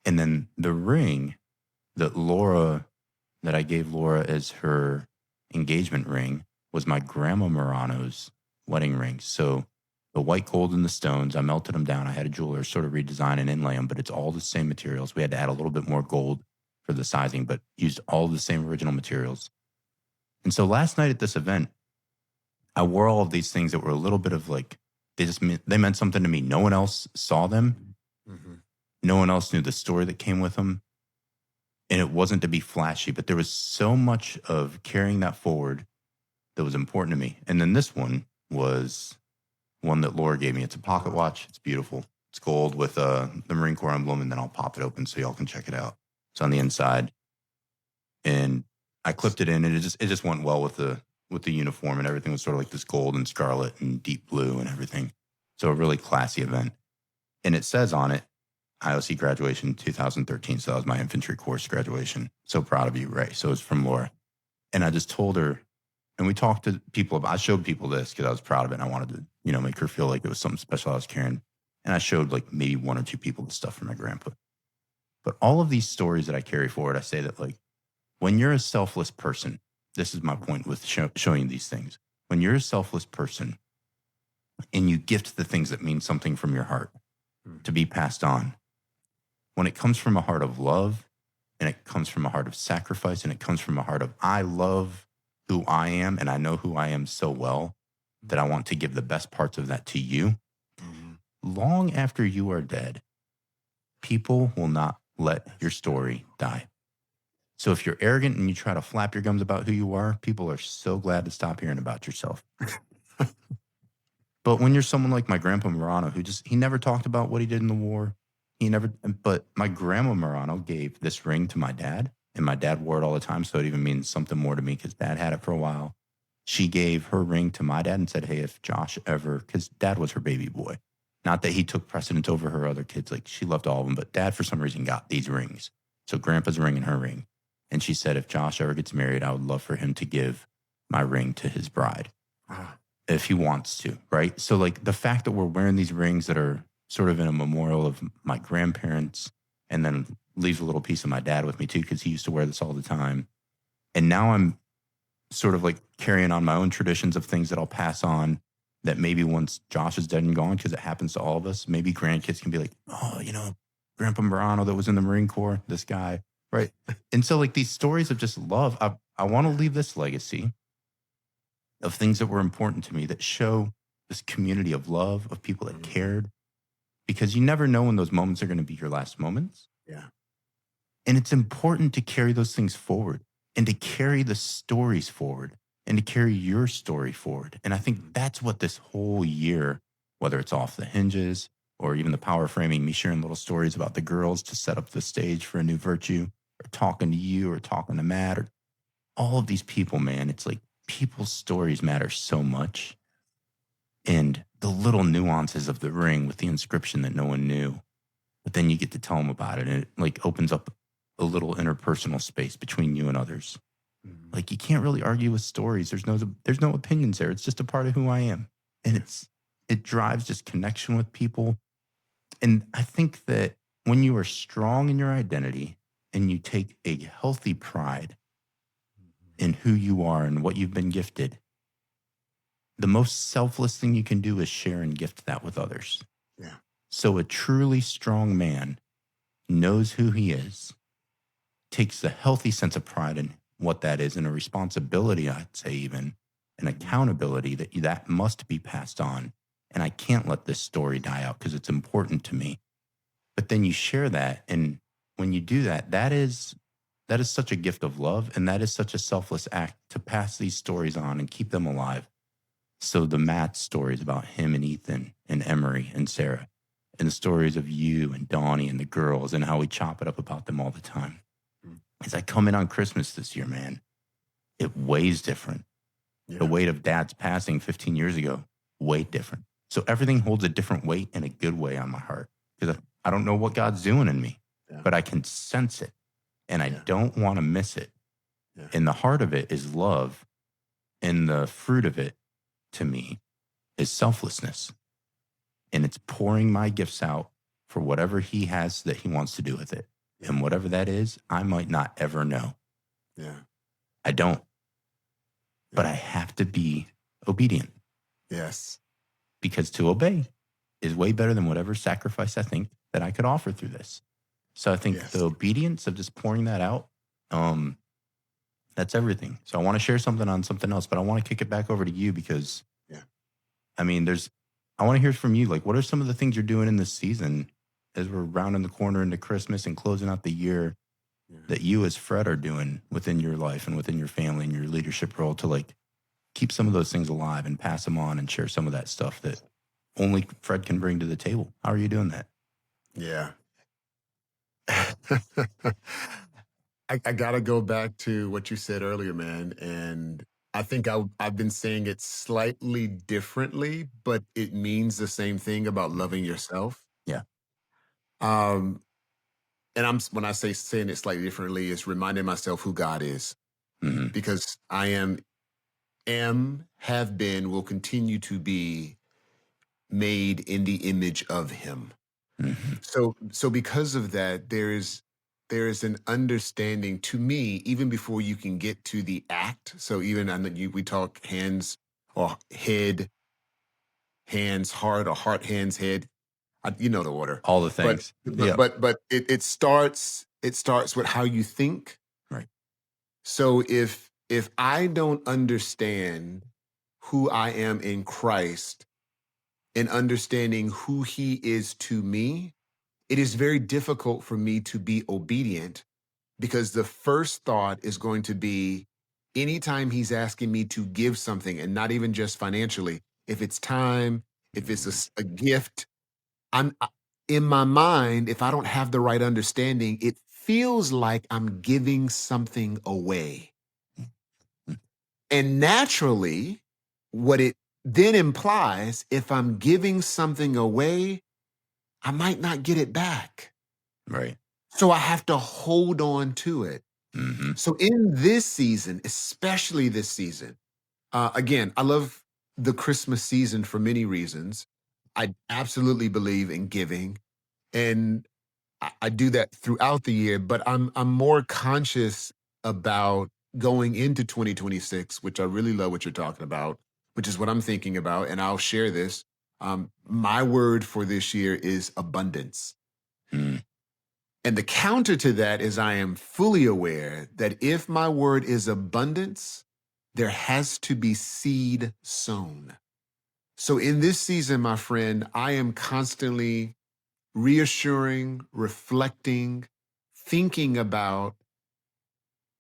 And then the ring that I gave Laura as her engagement ring was my grandma Morano's wedding ring. So the white gold and the stones, I melted them down. I had a jeweler sort of redesign and inlay them, but it's all the same materials. We had to add a little bit more gold for the sizing, but used all the same original materials. And so last night at this event, I wore all of these things that were a little bit of like, they meant something to me. No one else saw them. Hmm. No one else knew the story that came with them. And it wasn't to be flashy, but there was so much of carrying that forward that was important to me. And then this one was one that Laura gave me. It's a pocket watch. It's beautiful. It's gold with the Marine Corps emblem, and then I'll pop it open so y'all can check it out. It's on the inside. And I clipped it in, and it just went well with the uniform, and everything was sort of like this gold and scarlet and deep blue and everything. So a really classy event. And it says on it, IOC graduation 2013. So that was my infantry course graduation. So proud of you, Ray. So it's from Laura. And I just told her, and we talked to people I showed people this because I was proud of it. And I wanted to, make her feel like it was something special I was carrying. And I showed like maybe one or two people the stuff from my grandpa. But all of these stories that I carry forward, I say that like when you're a selfless person, this is my point with showing these things. When you're a selfless person, and you gift the things that mean something from your heart Mm. to be passed on. When it comes from a heart of love, and it comes from a heart of sacrifice, and it comes from a heart of, I love who I am, and I know who I am so well that I want to give the best parts of that to you. Mhm. Long after you are dead, people will not let your That's true. story die. So if you're arrogant and you try to flap your gums about who you are, people are so glad to stop hearing about yourself. But when you're someone like my grandpa Morano, he never talked about what he did in the war. But my grandma Morano gave this ring to my dad, and my dad wore it all the time. So it even means something more to me because dad had it for a while. She gave her ring to my dad and said, hey, if Josh ever, because dad was her baby boy, not that he took precedence over her other kids, like she loved all of them, but dad, for some reason, got these rings. So grandpa's ring and her ring. And she said, if Josh ever gets married, I would love for him to give my ring to his bride Ah, if he wants to, right? So, like the fact that we're wearing these rings that are sort of in a memorial of my grandparents, and then leaves a little piece of my dad with me too, because he used to wear this all the time. And now I'm sort of like carrying on my own traditions of things that I'll pass on that maybe once Josh is dead and gone, because it happens to all of us, maybe grandkids can be like, oh, Grandpa Morano that was in the Marine Corps, this guy, right? And so, like these stories of just love, I want to leave this legacy of things that were important to me that show this community of love, of people that mhm. cared, because you never know when those moments are going to be your last moments. Yeah. And it's important to carry those things forward and to carry the stories forward and to carry your story forward. And I think Mhm. that's what this whole year, whether it's Off the Hinges or even the power framing, me sharing little stories about the girls to set up the stage for a new virtue, or talking to you or talking to Matt, or all of these people, man, it's like people's stories matter so much. And the little nuances of the ring with the inscription that no one knew, but then you get to tell them about it, and it like opens up a little interpersonal space between you and others. Mhm. Like you can't really argue with stories. There's no opinions there. It's just a part of who I am. And Yeah. it drives just connection with people. And I think that when you are strong in your identity and you take a healthy pride Mhm. in who you are and what you've been gifted, the most selfless thing you can do is share and gift that with others. Yeah. So a truly strong man knows who he is, takes a healthy sense of pride in what that is, and a responsibility, I'd say, even an Mhm. accountability that must be passed on. And I can't let this story die out because it's important to me. But then you share that. And when you do that, that is such a gift of love. And that is such a selfless act to pass these stories on and keep them alive. So the Matt stories about him and Ethan and Emery and Sarah, and the stories of you and Donnie and the girls, and how we chop it up about them all the time. Mm. As I come in on Christmas this year, man, it weighs different. The Yeah. weight of dad's passing 15 years ago, way different. So everything holds a different weight in a good way on my heart, because I don't know what God's doing in me, Yeah. but I can sense it and I Yeah. don't want to miss it. Yeah. And the heart of it is love, and the fruit of it to me is selflessness. And it's pouring my gifts out for whatever he has that he wants to do with it. Yeah. And whatever that is, I might not ever know. Yeah. I don't, but Yeah. I have to be obedient, Yes. because to obey is way better than whatever sacrifice I think that I could offer through this. So I think the Yes. obedience of just pouring that out, um, that's everything. So I want to share something on something else, but I want to kick it back over to you because Yeah. I mean, I want to hear from you. Like, what are some of the things you're doing in this season as we're rounding the corner into Christmas and closing out the year, Yeah. that you as Fred are doing within your life and within your family and your leadership role to like keep some of those things alive and pass them on and share some of that stuff that only Fred can bring to the table? How are you doing that? Yeah. I gotta go back to what you said earlier, man. And I think I've been saying it slightly differently, but it means the same thing about Mhm. loving yourself. Yeah. Um, and when I say saying it slightly differently, it's reminding myself who God is, Hmm. because I have been, will continue to be made in the image of Him. Hmm. So because of that, there is an understanding to me, even before you can get to the act. So even I know we talk hands or head, hands, heart, or heart, hands, head. You know the order. All the But things. but Yep. but but it starts with how you think. Right. So if I don't understand who I am in Christ and understanding who he is to me, it is very difficult for me to be obedient because the first thought is going to be anytime he's asking me to give something, and not even just financially, if it's time, if it's Mhm. a gift, in my mind, if I don't have the right understanding, it feels like I'm giving something away. Mm. And naturally, what it then implies, if I'm giving something away, I might not get it back. Right. So I have to hold on to it. Mhm. So in this season, especially this season, again, I love the Christmas season for many reasons. I absolutely believe in giving, and I do that throughout the year. But I'm more conscious about going into 2026, which I really love what you're talking about, which is what I'm thinking about. And I'll share this. My word for this year is abundance. Mm. And the counter to that is I am fully aware that if my word is abundance, there has to be seed sown. So in this season, my friend, I am constantly reassuring, reflecting, thinking about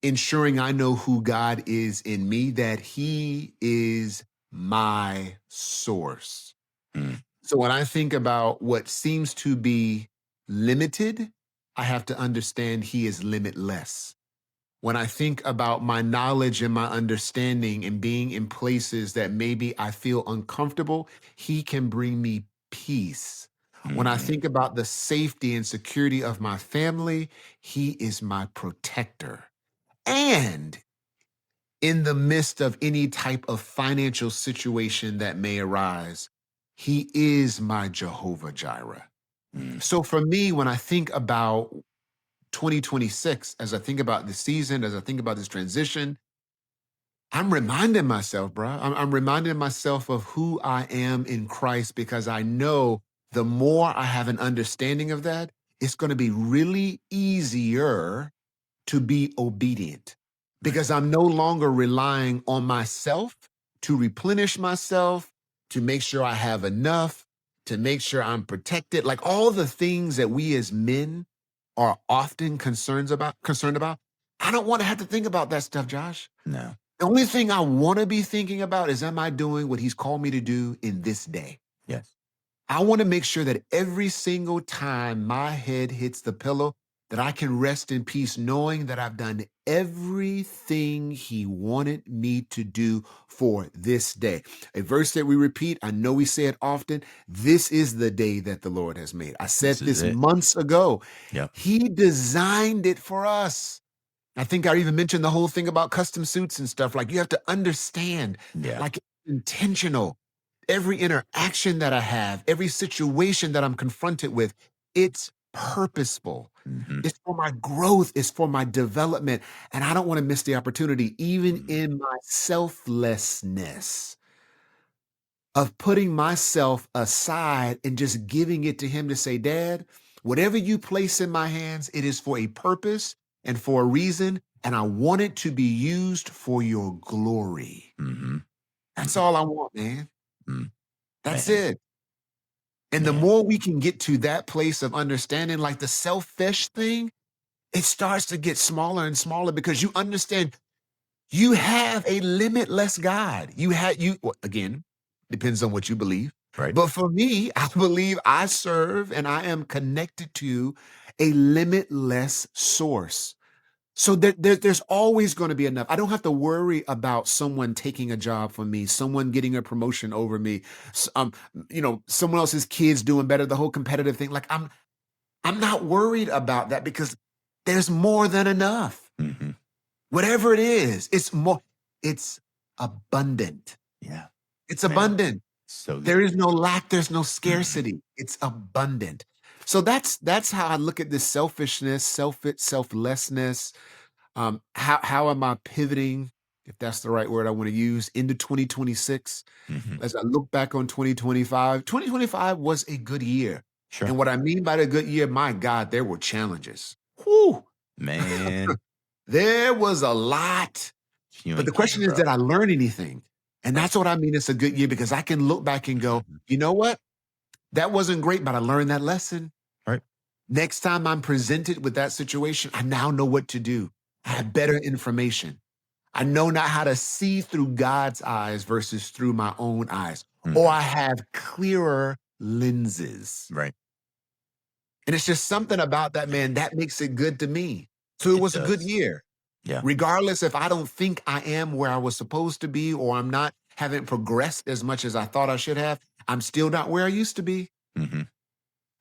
ensuring I know who God is in me, that he is my source. Mm. So when I think about what seems to be limited, I have to understand he is limitless. When I think about my knowledge and my understanding and being in places that maybe I feel uncomfortable, he can bring me peace. When I Mhm. think about the safety and security of my family, he is my protector. And in the midst of any type of financial situation that may arise, he is my Jehovah Jireh. Mm. So for me, when I think about 2026, as I think about the season, as I think about this transition, I'm reminding myself, bro. I'm reminding myself of who I am in Christ because I know the more I have an understanding of that, it's going to be really easier to be obedient Right. because I'm no longer relying on myself to replenish myself, to make sure I have enough, to make sure I'm protected. Like all the things that we as men are often concerned about. I don't want to have to think about that stuff, Josh. No. The only thing I want to be thinking about is, am I doing what he's called me to do in this day? Yes. I want to make sure that every single time my head hits the pillow, that I can rest in peace knowing that I've done everything he wanted me to do for this day. A verse that we repeat, I know we say it often, this is the day that the Lord has made. I This said is this it. months ago. Yep. He designed it for us. I think I even mentioned the whole thing about custom suits and stuff. Like you have to understand, Yeah. like it's intentional. Every interaction that I have, every situation that I'm confronted with, it's purposeful. Mhm. It's for my growth, it's for my development. And I don't want to miss the opportunity, even Mm. in my selflessness of putting myself aside and just giving it to him to say, Dad, whatever you place in my hands, it is for a purpose and for a reason. And I want it to be used for your glory. Mhm. That's Mhm. all I want, man. Mm. That's Man. it. And the Man. more we can get to that place of understanding, like the selfish thing, it starts to get smaller and smaller because you understand you have a limitless God. Again, depends on what you believe. Right. But for me, I believe I serve and I am connected to a limitless source. So there's always going to be enough. I don't have to worry about someone taking a job from me, someone getting a promotion over me, someone else's kids doing better, the whole competitive thing. Like I'm not worried about that because there's more than enough. Mhm. Whatever it is, it's abundant. Yeah. It's Man. abundant. So good. There is no lack, there's no Mhm. scarcity. It's abundant. So that's how I look at this selfishness, selflessness. How am I pivoting? if that's the right word I want to use, into 2026. Hmm. As I look back on 2025, 2025 was a good year. Sure. And what I mean by the good year, my God, there were challenges. Whew, Man, there was a lot. you But the ain't kidding, question is, bro. did I learn anything? And Right. that's what I mean. It's a good year because I can look back and go, Mhm. you know what? That wasn't great, but I learned that lesson. Right. Next time I'm presented with that situation, I now know what to do. I Right. have better information. I know not how to see through God's eyes versus through my own eyes, or Hmm. I have clearer lenses. Right. And it's just something about that, man, that makes it good to me. So it It was a good does. year. Yeah. Regardless if I don't think I am where I was supposed to be, or I'm not, haven't progressed as much as I thought I should have, I'm still not where I used to be. Hmm.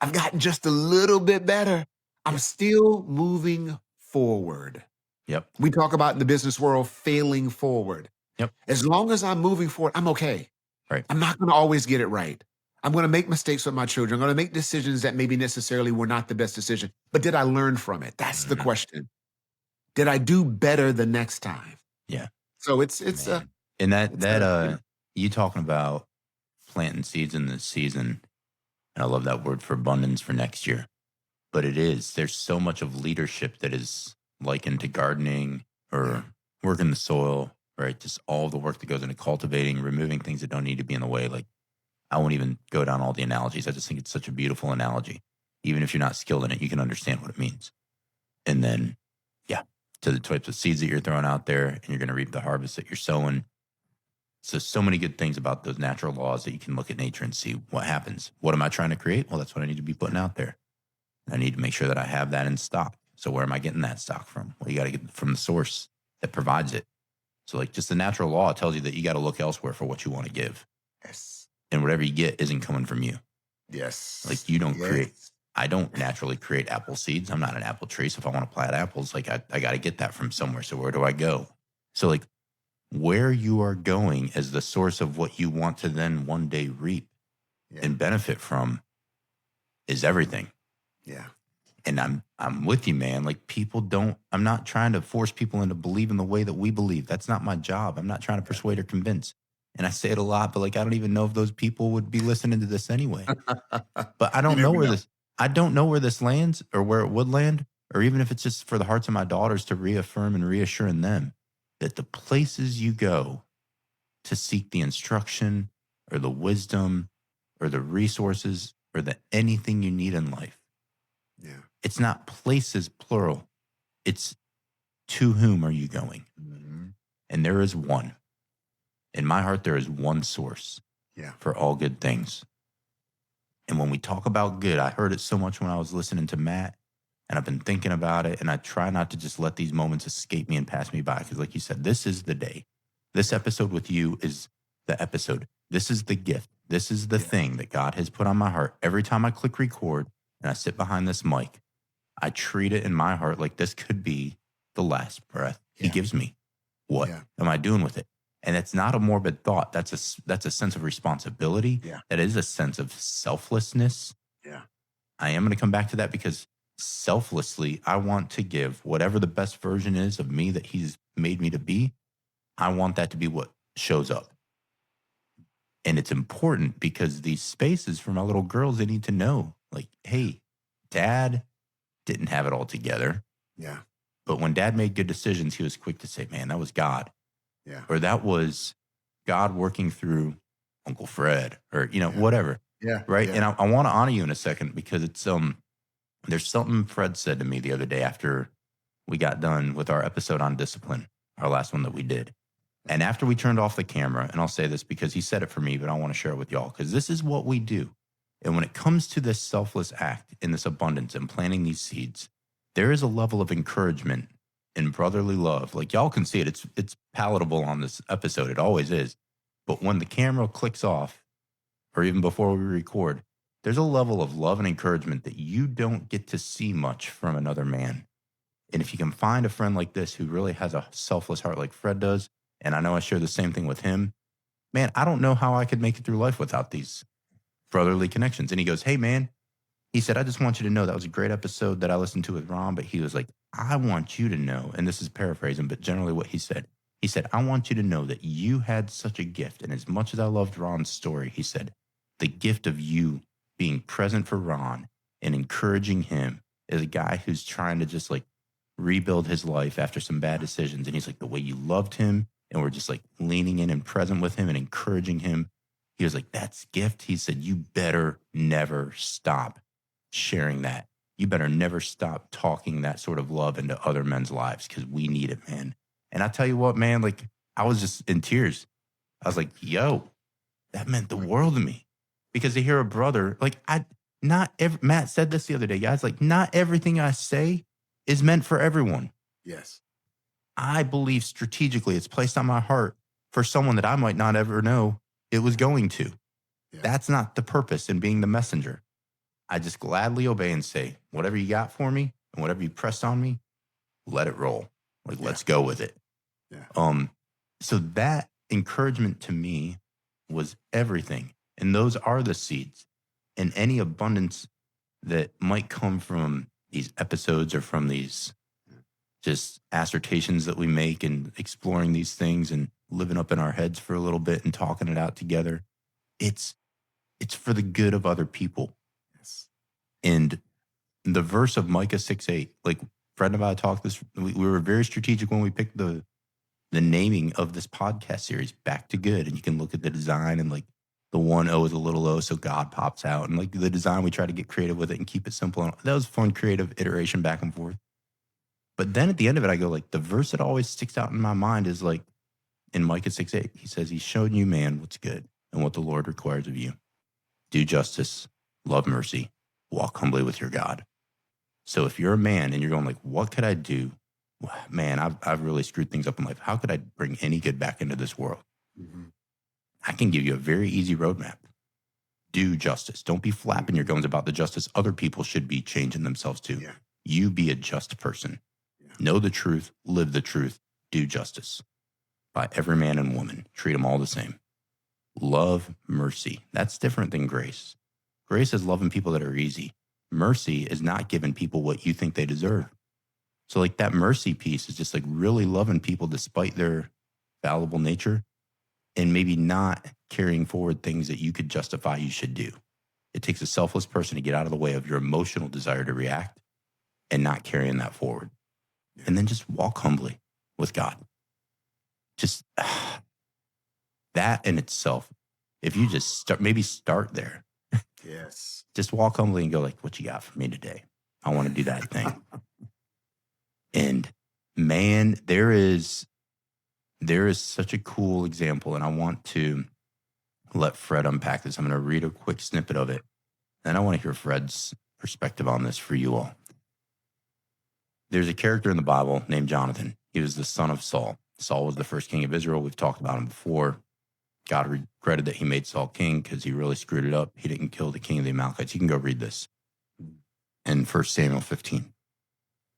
I've gotten just a little bit better. I'm Yeah. still moving forward. Yep. We talk about in the business world failing forward. Yep. As long as I'm moving forward, I'm okay. Right. I'm not going to always get it right. I'm going to make mistakes with my children. I'm going to make decisions that maybe necessarily were not the best decision. But did I learn from it? That's the Hmm. question. Did I do better the next time? Yeah. So it's a Man. And it's a you know you talking about planting seeds in this season, and I love that word for abundance for next year. But it is, there's so much of leadership that is likened to gardening yeah or working the soil, right? Just all the work that goes into cultivating, removing things that don't need to be in the way. Like, I won't even go down all the analogies. I just think it's such a beautiful analogy. Even if you're not skilled in it, you can understand what it means. And then, yeah, to the types of seeds that you're throwing out there, and you're going to reap the harvest that you're sowing. So many good things about those natural laws that you can look at nature and see what happens. What am I trying to create? Well, that's what I need to be putting out there. I need to make sure that I have that in stock. So where am I getting that stock from? Well, you got to get it from the source that provides it. So like just the natural law tells you that you got to look elsewhere for what you want to give. yes And whatever you get isn't coming from you. yes Like you don't create. yes I don't naturally create apple seeds. I'm not an apple tree. So if I want to plant apples, like I got to get that from somewhere. So where do I go? So like where you are going as the source of what you want to then one day reap yeah and benefit from is everything. yeah And I'm with you, man. Like people don't, I'm not trying to force people into believing the way that we believe. That's not my job. I'm not trying to persuade or convince. And I say it a lot, but like I don't even know if those people would be listening to this anyway. But I you don't know never where know. this I don't know where this lands or where it would land, or even if it's just for the hearts of my daughters to reaffirm and reassure in them that the places you go to seek the instruction or the wisdom or the resources or the anything you need in life, Yeah. it's not places plural. It's to whom are you going? Mhm. And there is one. In my heart, there is one source Yeah. for all good things. And when we talk about good, I heard it so much when I was listening to Matt, and I've been thinking about it. And I try not to just let these moments escape me and pass me by. Because, like you said, this is the day. This Yeah. episode with you is the episode. This is the gift. This is the Yeah. thing that God has put on my heart. Every time I click record and I sit behind this mic, I treat it in my heart like this could be the last breath He Yeah. gives me. What Yeah. am I doing with it? And it's not a morbid thought. That's a sense of responsibility. Yeah. That is a sense of selflessness. Yeah. I am going to come back to that because selflessly, I want to give whatever the best version is of me that He's made me to be. I want that to be what shows up. And it's important because these spaces for my little girls, they need to know like, hey, dad didn't have it all together. Yeah. But when dad made good decisions, he was quick to say, man, that was God. Yeah. Or that was God working through Uncle Fred or, Yeah. whatever. Yeah. Right. Yeah. And I want to honor you in a second because it's, there's something Fred said to me the other day after we got done with our episode on discipline, our last one that we did. And after we turned off the camera, and I'll say this because he said it for me, but I want to share it with y'all because this is what we do. And when it comes to this selfless act in this abundance and planting these seeds, there is a level of encouragement and brotherly love. Like y'all can see it. It's palatable on this episode. It always is. But when the camera clicks off, or even before we record, there's a level of love and encouragement that you don't get to see much from another man. And if you can find a friend like this who really has a selfless heart like Fred does, and I know I share the same thing with him, man, I don't know how I could make it through life without these brotherly connections. And he goes, hey, man, he said, I just want you to know that was a great episode that I listened to with Ron, but he was like, I want you to know, and this is paraphrasing, but generally what he said, He said, I want you to know that you had such a gift. And as much as I loved Ron's story, he said, the gift of you being present for Ron and encouraging him as a guy who's trying to just like rebuild his life after some bad decisions. And he's like, the way you loved him and we're just like leaning in and present with him and encouraging him. He was like, that's gift. He said, you better never stop sharing that. You better never stop talking that sort of love into other men's lives because we need it, man. And I tell you what, man, like I was just in tears. I was like, yo, that meant the world to me because to hear a brother, like Matt said this the other day, guys, like not everything I say is meant for everyone. Yes. I believe strategically it's placed on my heart for someone that I might not ever know it was going to. Yeah. That's not the purpose in being the messenger. I just gladly obey and say, whatever you got for me and whatever you press on me, let it roll. Like, let's go with it. Yeah. So that encouragement to me was everything. And those are the seeds. And any abundance that might come from these episodes or from these just assertions that we make and exploring these things and living up in our heads for a little bit and talking it out together, it's for the good of other people. Yes. And the verse of Micah 6:8, like Fred and I talked this, we were very strategic when we picked the naming of this podcast series, Back to Good. And you can look at the design and like the one O is a little O, so God pops out. And like the design, we try to get creative with it and keep it simple. And that was fun, creative iteration back and forth. But then at the end of it, I go like, the verse that always sticks out in my mind is like in Micah 6:8, he says, he's shown you, man, what's good and what the Lord requires of you. Do justice, love mercy, walk humbly with your God. So if you're a man and you're going like, what could I do? Man, I've really screwed things up in life. How could I bring any good back into this world? Mm-hmm. I can give you a very easy roadmap. Do justice. Don't be flapping your gums about the justice other people should be changing themselves to. Yeah. You be a just person. Yeah. Know the truth, live the truth, do justice. By every man and woman, treat them all the same. Love mercy. That's different than grace. Grace is loving people that are easy. Mercy is not giving people what you think they deserve. So like that mercy piece is just like really loving people despite their fallible nature and maybe not carrying forward things that you could justify you should do. It takes a selfless person to get out of the way of your emotional desire to react and not carrying that forward. And then just walk humbly with God. Just that in itself, if you just start there. Yes. Just walk humbly and go like, what you got for me today? I want to do that thing. And man, there is such a cool example. And I want to let Fred unpack this. I'm going to read a quick snippet of it. And I want to hear Fred's perspective on this for you all. There's a character in the Bible named Jonathan. He was the son of Saul. Saul was the first king of Israel. We've talked about him before. God regretted that he made Saul king because he really screwed it up. He didn't kill the king of the Amalekites. You can go read this in 1 Samuel 15.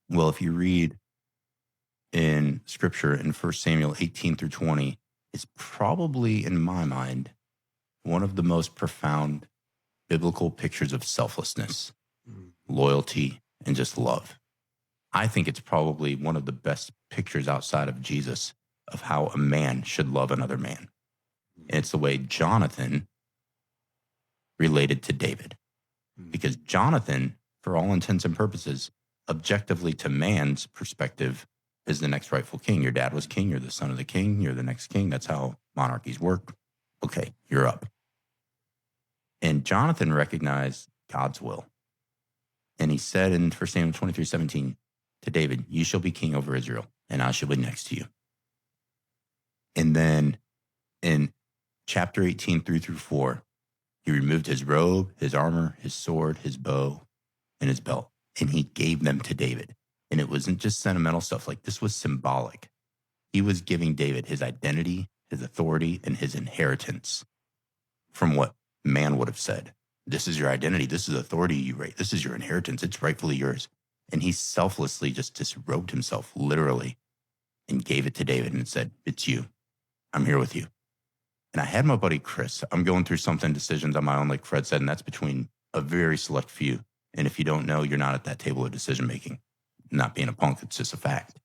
Well, if you read in scripture in 1 Samuel 18 through 20, it's probably, in my mind, one of the most profound biblical pictures of selflessness, loyalty, and just love. I think it's probably one of the best pictures outside of Jesus of how a man should love another man. And it's the way Jonathan related to David. Because Jonathan, for all intents and purposes, objectively to man's perspective, is the next rightful king. Your dad was king. You're the son of the king. You're the next king. That's how monarchies work. Okay, you're up. And Jonathan recognized God's will. And he said in 1 Samuel 23:17 to David, you shall be king over Israel, and I shall be next to you. And then in chapter 18, 3-4, he removed his robe, his armor, his sword, his bow, and his belt, and he gave them to David. And it wasn't just sentimental stuff. Like, this was symbolic. He was giving David his identity, his authority, and his inheritance from what man would have said. This is your identity. This is authority you rate. This is your inheritance. It's rightfully yours. And he selflessly just disrobed himself, literally, and gave it to David and said, it's you. I'm here with you. And I had my buddy Chris. I'm going through something, decisions on my own, like Fred said, and that's between a very select few. And if you don't know, you're not at that table of decision making. Not being a punk, it's just a fact.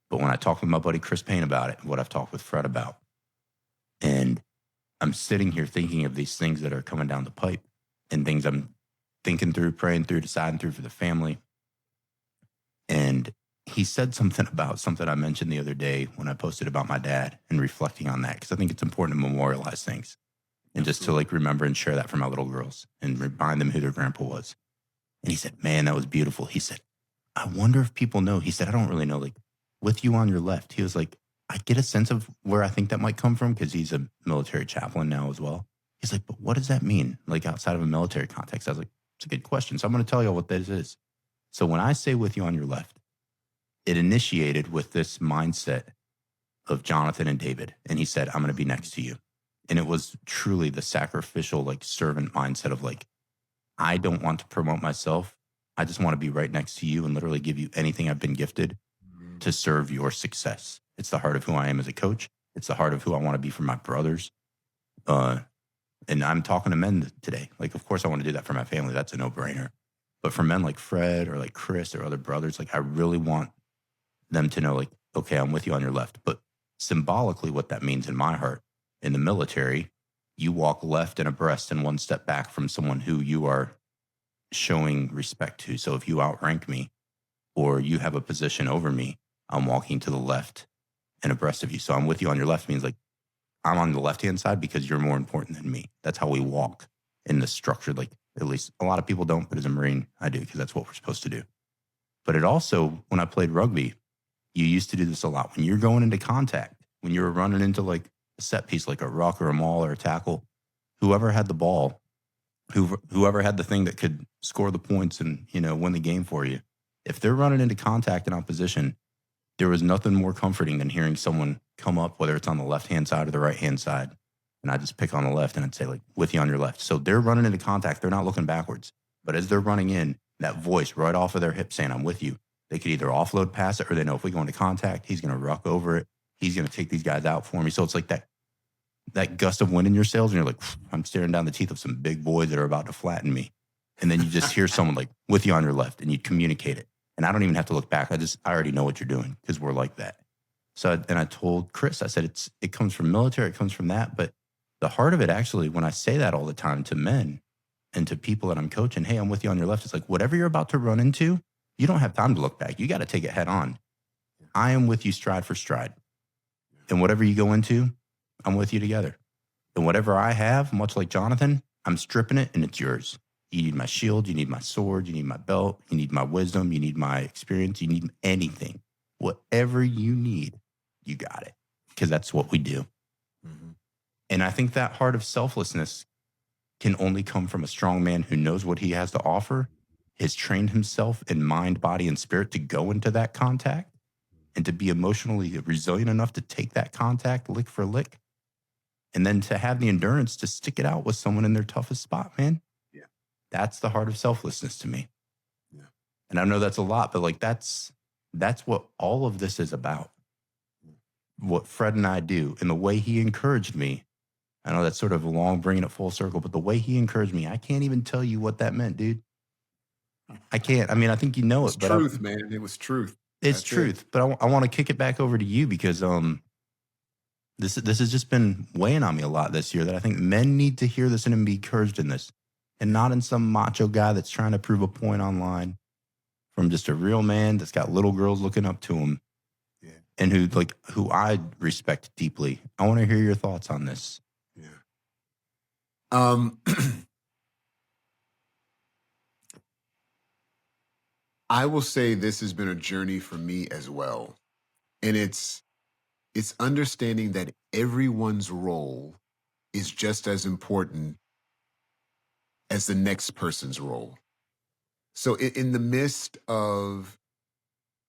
But when I talk with my buddy Chris Payne about it, what I've talked with Fred about, and I'm sitting here thinking of these things that are coming down the pipe and things I'm thinking through, praying through, deciding through for the family. And he said something about something I mentioned the other day when I posted about my dad and reflecting on that, because I think it's important to memorialize things and just to like remember and share that for my little girls and remind them who their grandpa was. And he said, man, that was beautiful. He said, I wonder if people know. He said, I don't really know. Like, with you on your left, he was like, I get a sense of where I think that might come from because he's a military chaplain now as well. He's like, but what does that mean? Like outside of a military context? I was like, it's a good question. So I'm going to tell you what this is. So when I say with you on your left, it initiated with this mindset of Jonathan and David. And he said, I'm going to be next to you. And it was truly the sacrificial, like servant mindset of like, I don't want to promote myself. I just want to be right next to you and literally give you anything I've been gifted to serve your success. It's the heart of who I am as a coach. It's the heart of who I want to be for my brothers. And I'm talking to men today. Like, of course, I want to do that for my family. That's a no-brainer. But for men like Fred or like Chris or other brothers, like I really want them to know, like, okay, I'm with you on your left. But symbolically, what that means in my heart, in the military, you walk left and abreast and one step back from someone who you are showing respect to. So if you outrank me or you have a position over me, I'm walking to the left and abreast of you. So I'm with you on your left means like I'm on the left-hand side because you're more important than me. That's how we walk in the structure. Like at least a lot of people don't, but as a Marine, I do because that's what we're supposed to do. But it also, when I played rugby, you used to do this a lot. When you're going into contact, when you were running into like a set piece, like a ruck or a maul or a tackle, whoever had the ball, whoever had the thing that could score the points and, you know, win the game for you, if they're running into contact in opposition, there was nothing more comforting than hearing someone come up, whether it's on the left-hand side or the right-hand side. And I just pick on the left and I'd say, like, with you on your left. So they're running into contact. They're not looking backwards. But as they're running in, that voice right off of their hip saying, I'm with you. They could either offload pass it or they know if we go into contact, he's going to ruck over it. He's going to take these guys out for me. So it's like that gust of wind in your sails. And you're like, I'm staring down the teeth of some big boys that are about to flatten me. And then you just hear someone like, with you on your left, and you communicate it. And I don't even have to look back. I already know what you're doing because we're like that. So, and I told Chris, I said, it comes from military, it comes from that. But the heart of it, actually, when I say that all the time to men and to people that I'm coaching, hey, I'm with you on your left. It's like, whatever you're about to run into, you don't have time to look back. You got to take it head on. I am with you stride for stride. And whatever you go into, I'm with you together. And whatever I have, much like Jonathan, I'm stripping it and it's yours. You need my shield, you need my sword, you need my belt, you need my wisdom, you need my experience, you need anything. Whatever you need, you got it. Because that's what we do. Mm-hmm. And I think that heart of selflessness can only come from a strong man who knows what he has to offer, has trained himself in mind, body, and spirit to go into that contact and to be emotionally resilient enough to take that contact lick for lick. And then to have the endurance to stick it out with someone in their toughest spot, man. Yeah. That's the heart of selflessness to me. Yeah. And I know that's a lot, but like that's what all of this is about. What Fred and I do and the way he encouraged me. I know that's sort of a long bringing it full circle, but the way he encouraged me, I can't even tell you what that meant, dude. I can't. I mean, I think you know it, but truth, man. It was truth. It's truth. But I want to kick it back over to you because this has just been weighing on me a lot this year that I think men need to hear this and be encouraged in this and not in some macho guy that's trying to prove a point online, from just a real man that's got little girls looking up to him. Yeah. And who I respect deeply. I want to hear your thoughts on this. Yeah. I will say this has been a journey for me as well. And it's understanding that everyone's role is just as important as the next person's role. So in the midst of,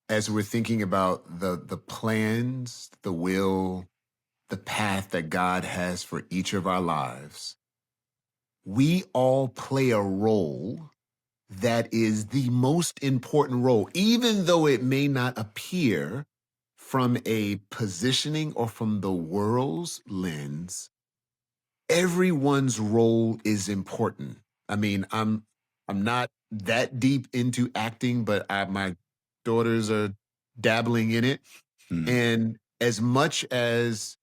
as we're thinking about the plans, the will, the path that God has for each of our lives, we all play a role that is the most important role, even though it may not appear from a positioning or from the world's lens. Everyone's role is important. I mean, I'm not that deep into acting, but my daughters are dabbling in it. Mm. And as much as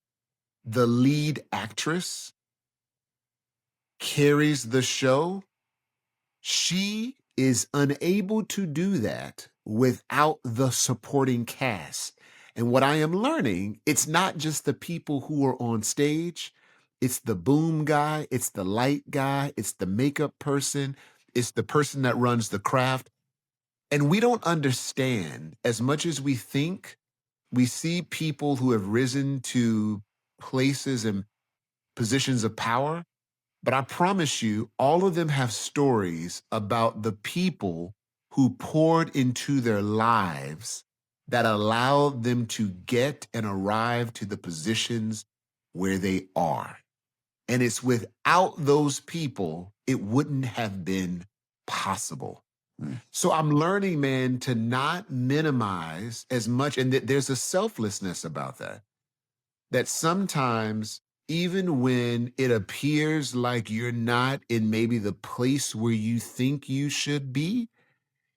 the lead actress carries the show, she is unable to do that without the supporting cast. And what I am learning, it's not just the people who are on stage, it's the boom guy, it's the light guy, it's the makeup person, it's the person that runs the craft. And we don't understand as much as we think. We see people who have risen to places and positions of power, but I promise you, all of them have stories about the people who poured into their lives that allowed them to get and arrive to the positions where they are. And it's without those people, it wouldn't have been possible. Mm. So I'm learning, man, to not minimize as much. And there's a selflessness about that, that sometimes, even when it appears like you're not in maybe the place where you think you should be,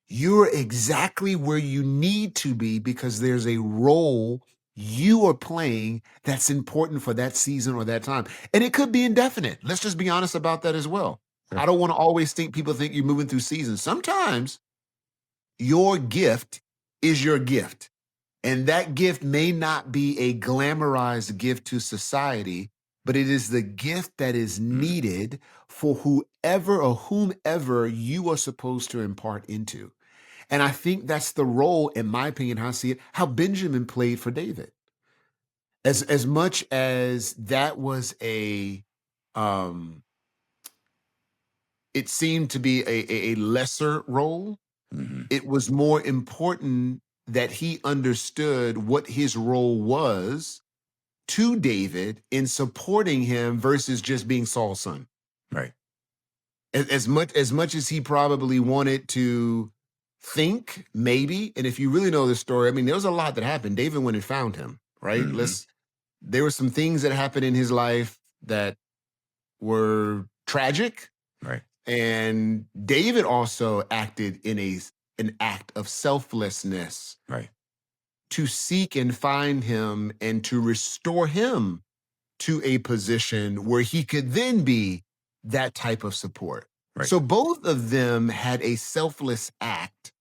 you're exactly where you need to be because there's a role you are playing that's important for that season or that time. And it could be indefinite. Let's just be honest about that as well. Sure. I don't want to always think people think you're moving through seasons. Sometimes your gift is your gift. And that gift may not be a glamorized gift to society, but it is the gift that is Mm. needed for whoever or whomever you are supposed to impart into. And I think that's the role, in my opinion, how I see it, how Benjamin played for David. As much as that was um, it seemed to be a lesser role, Mhm. it was more important that he understood what his role was to David in supporting him versus just being Saul's son. Right. As much as he probably wanted to think, maybe, and if you really know the story, I mean, there was a lot that happened. David went and found him, right? Mhm. There were some things that happened in his life that were tragic, Right. and David also acted in an act of selflessness Right. to seek and find him and to restore him to a position where he could then be that type of support. Right. So both of them had a selfless act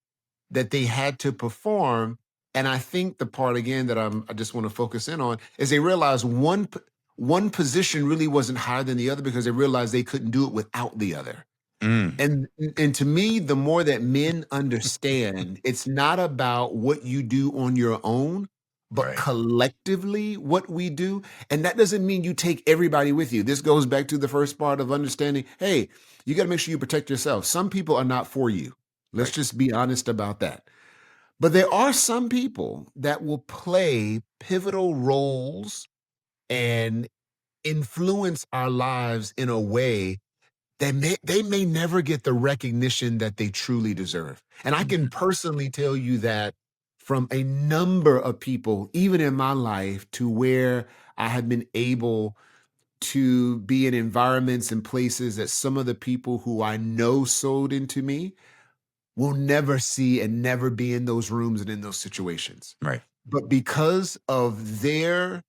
that they had to perform. And I think the part again that I just want to focus in on is they realized one position really wasn't higher than the other because they realized they couldn't do it without the other. Mm. And to me, the more that men understand, it's not about what you do on your own, but Right. collectively what we do. And that doesn't mean you take everybody with you. This goes back to the first part of understanding, hey, you got to make sure you protect yourself. Some people are not for you. Let's Right. just be honest about that. But there are some people that will play pivotal roles and influence our lives in a way they may never get the recognition that they truly deserve. And I can Mhm. personally tell you that from a number of people, even in my life, to where I have been able to be in environments and places that some of the people who I know sold into me will never see and never be in those rooms and in those situations. Right. But because of their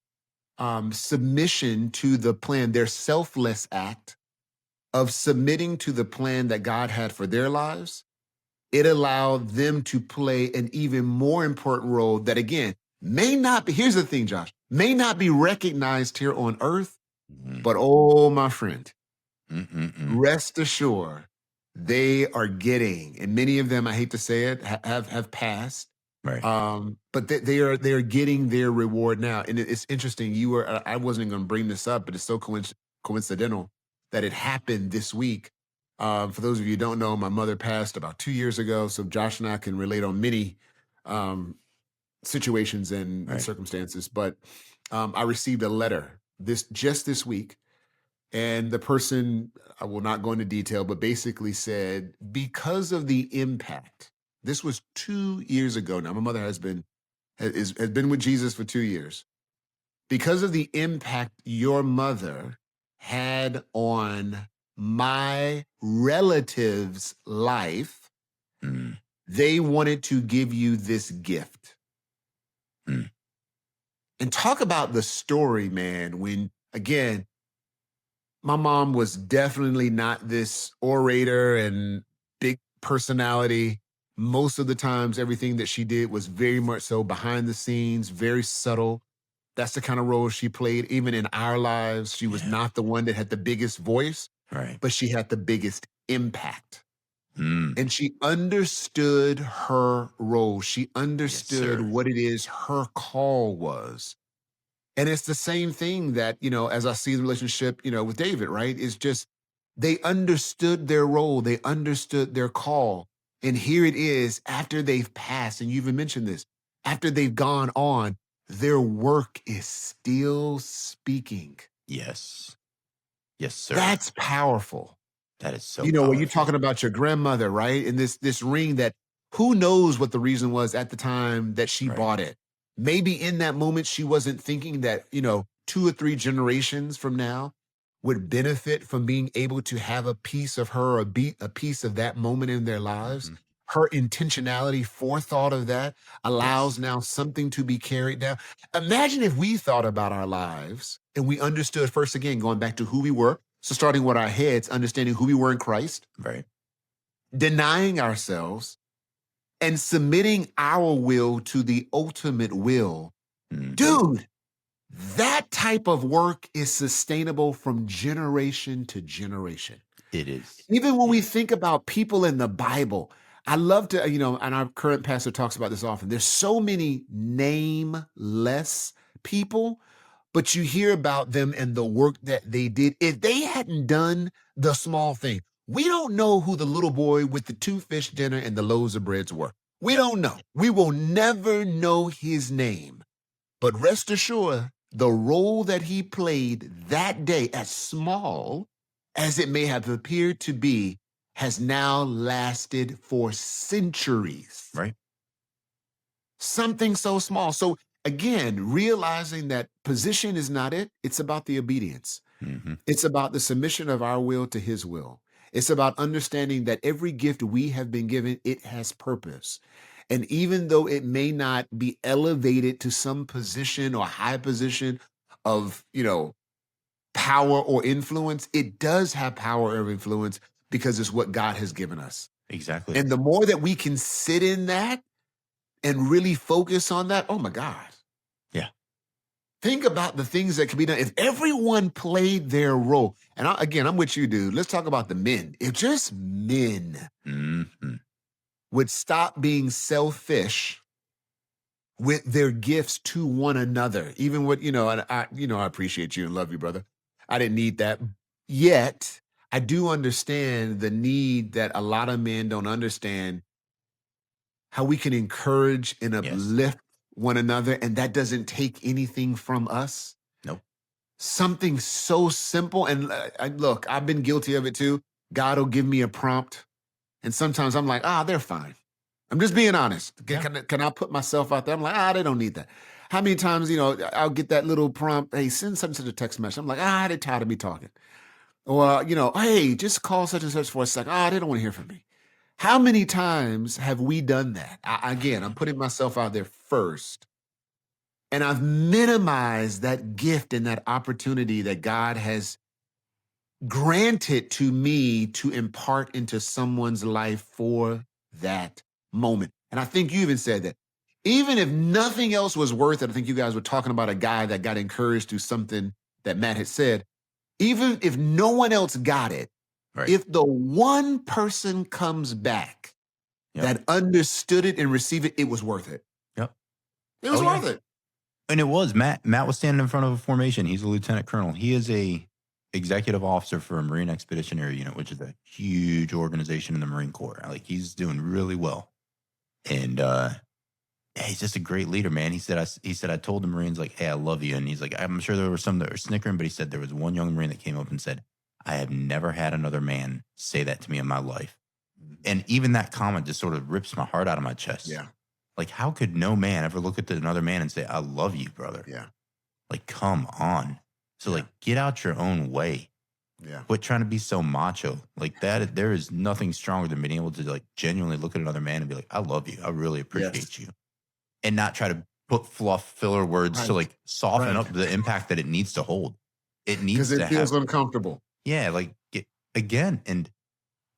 submission to the plan, their selfless act, of submitting to the plan that God had for their lives, it allowed them to play an even more important role that, again, may not be, here's the thing, Josh, may not be recognized here on earth, Mhm. but oh, my friend, Mm-mm-mm. rest assured, they are getting, and many of them, I hate to say it, have passed. Right. But they are getting their reward now. And it's interesting. I wasn't going to bring this up, but it's so coincidental that it happened this week. For those of you who don't know, my mother passed about 2 years ago. So Josh and I can relate on many um, situations and Right. circumstances. But I received a letter this week, and the person, I will not go into detail, but basically said, because of the impact, this was 2 years ago now. My mother has been with Jesus for 2 years. Because of the impact your mother had on my relative's life, Mm. they wanted to give you this gift. Mm. And talk about the story, man, when, again, my mom was definitely not this orator and big personality. Most of the times, everything that she did was very much so behind the scenes, very subtle. That's the kind of role she played. Even in our lives, she was Yeah. not the one that had the biggest voice, Right. but she had the biggest impact. Mm. And she understood her role. She Yes, understood sir. what it is her call was. And it's the same thing that, as I see the relationship, with David, right? It's just they understood their role, they understood their call. And here it is after they've passed, and you even mentioned this, after they've gone on, their work is still speaking. Yes. Yes, sir. That's powerful. That is so When you're powerful. talking about your grandmother, right? And this ring that who knows what the reason was at the time that she Right. bought it. Maybe in that moment she wasn't thinking that, 2 or 3 generations from now would benefit from being able to have a piece of her, a piece of that moment in their lives. Hmm. Her intentionality, forethought of that Yes. allows now something to be carried down. Imagine if we thought about our lives and we understood, first again, going back to who we were. So starting with our heads, understanding who we were in Christ, Right. denying ourselves, and submitting our will to the ultimate will. Hmm. Dude, that type of work is sustainable from generation to generation. It is. Even when we Yeah. think about people in the Bible, I love to, and our current pastor talks about this often. There's so many nameless people, but you hear about them and the work that they did. If they hadn't done the small thing, we don't know who the little boy with the 2 fish dinner and the loaves of breads were. We Yep. don't know. We will never know his name. But rest assured, the role that he played that day, as small as it may have appeared to be, has now lasted for centuries. Right. Something so small. So, again, realizing that position is not it, it's about the obedience. Hmm. It's about the submission of our will to his will. It's about understanding that every gift we have been given, it has purpose. And even though it may not be elevated to some position or high position of, power or influence, it does have power or influence because it's what God has given us. Exactly. And the more that we can sit in that and really focus on that, oh my God. Yeah. Think about the things that can be done. If everyone played their role, and again, I'm with you, dude. Let's talk about the men. If just men Hmm. would stop being selfish with their gifts to one another, even with, and I appreciate you and love you, brother. I didn't need that. Yet, I do understand the need that a lot of men don't understand how we can encourage and Yes. uplift one another, and that doesn't take anything from us. Nope. Something so simple. And look, I've been guilty of it too. God will give me a prompt. And sometimes I'm like, they're fine. I'm just being honest. Yeah. Can I put myself out there? I'm like, they don't need that. How many times, I'll get that little prompt, hey, send such and such a text message. I'm like, they're tired of me talking. Or, hey, just call such and such for a second. They don't want to hear from me. How many times have we done that? Again, I'm putting myself out there first. And I've minimized that gift and that opportunity that God has granted to me to impart into someone's life for that moment. And I think you even said that. Even if nothing else was worth it, I think you guys were talking about a guy that got encouraged through something that Matt had said. Even if no one else got it, Right. if the one person comes back Yep. that understood it and received it, it was worth it. Yep. It Oh was yeah. worth it. And it was Matt. Matt was standing in front of a formation. He's a lieutenant colonel. He is a executive officer for a Marine Expeditionary Unit, which is a huge organization in the Marine Corps. Like he's doing really well, and yeah, he's just a great leader, man. He said I told the Marines like, hey, I love you, and he's like, I'm sure there were some that were snickering, but he said there was one young Marine that came up and said, I have never had another man say that to me in my life, and even that comment just sort of rips my heart out of my chest. Yeah. Like, how could no man ever look at another man and say, I love you, brother? Yeah. Like, come on. So, Yeah. like, get out your own way. Yeah. Quit trying to be so macho. Like that, there is nothing stronger than being able to like genuinely look at another man and be like, I love you. I really Yes. appreciate you. And not try to put fluff filler words to Right. like soften Right. up the impact that it needs to hold. It Because needs it to have, feels uncomfortable. yeah, like again, and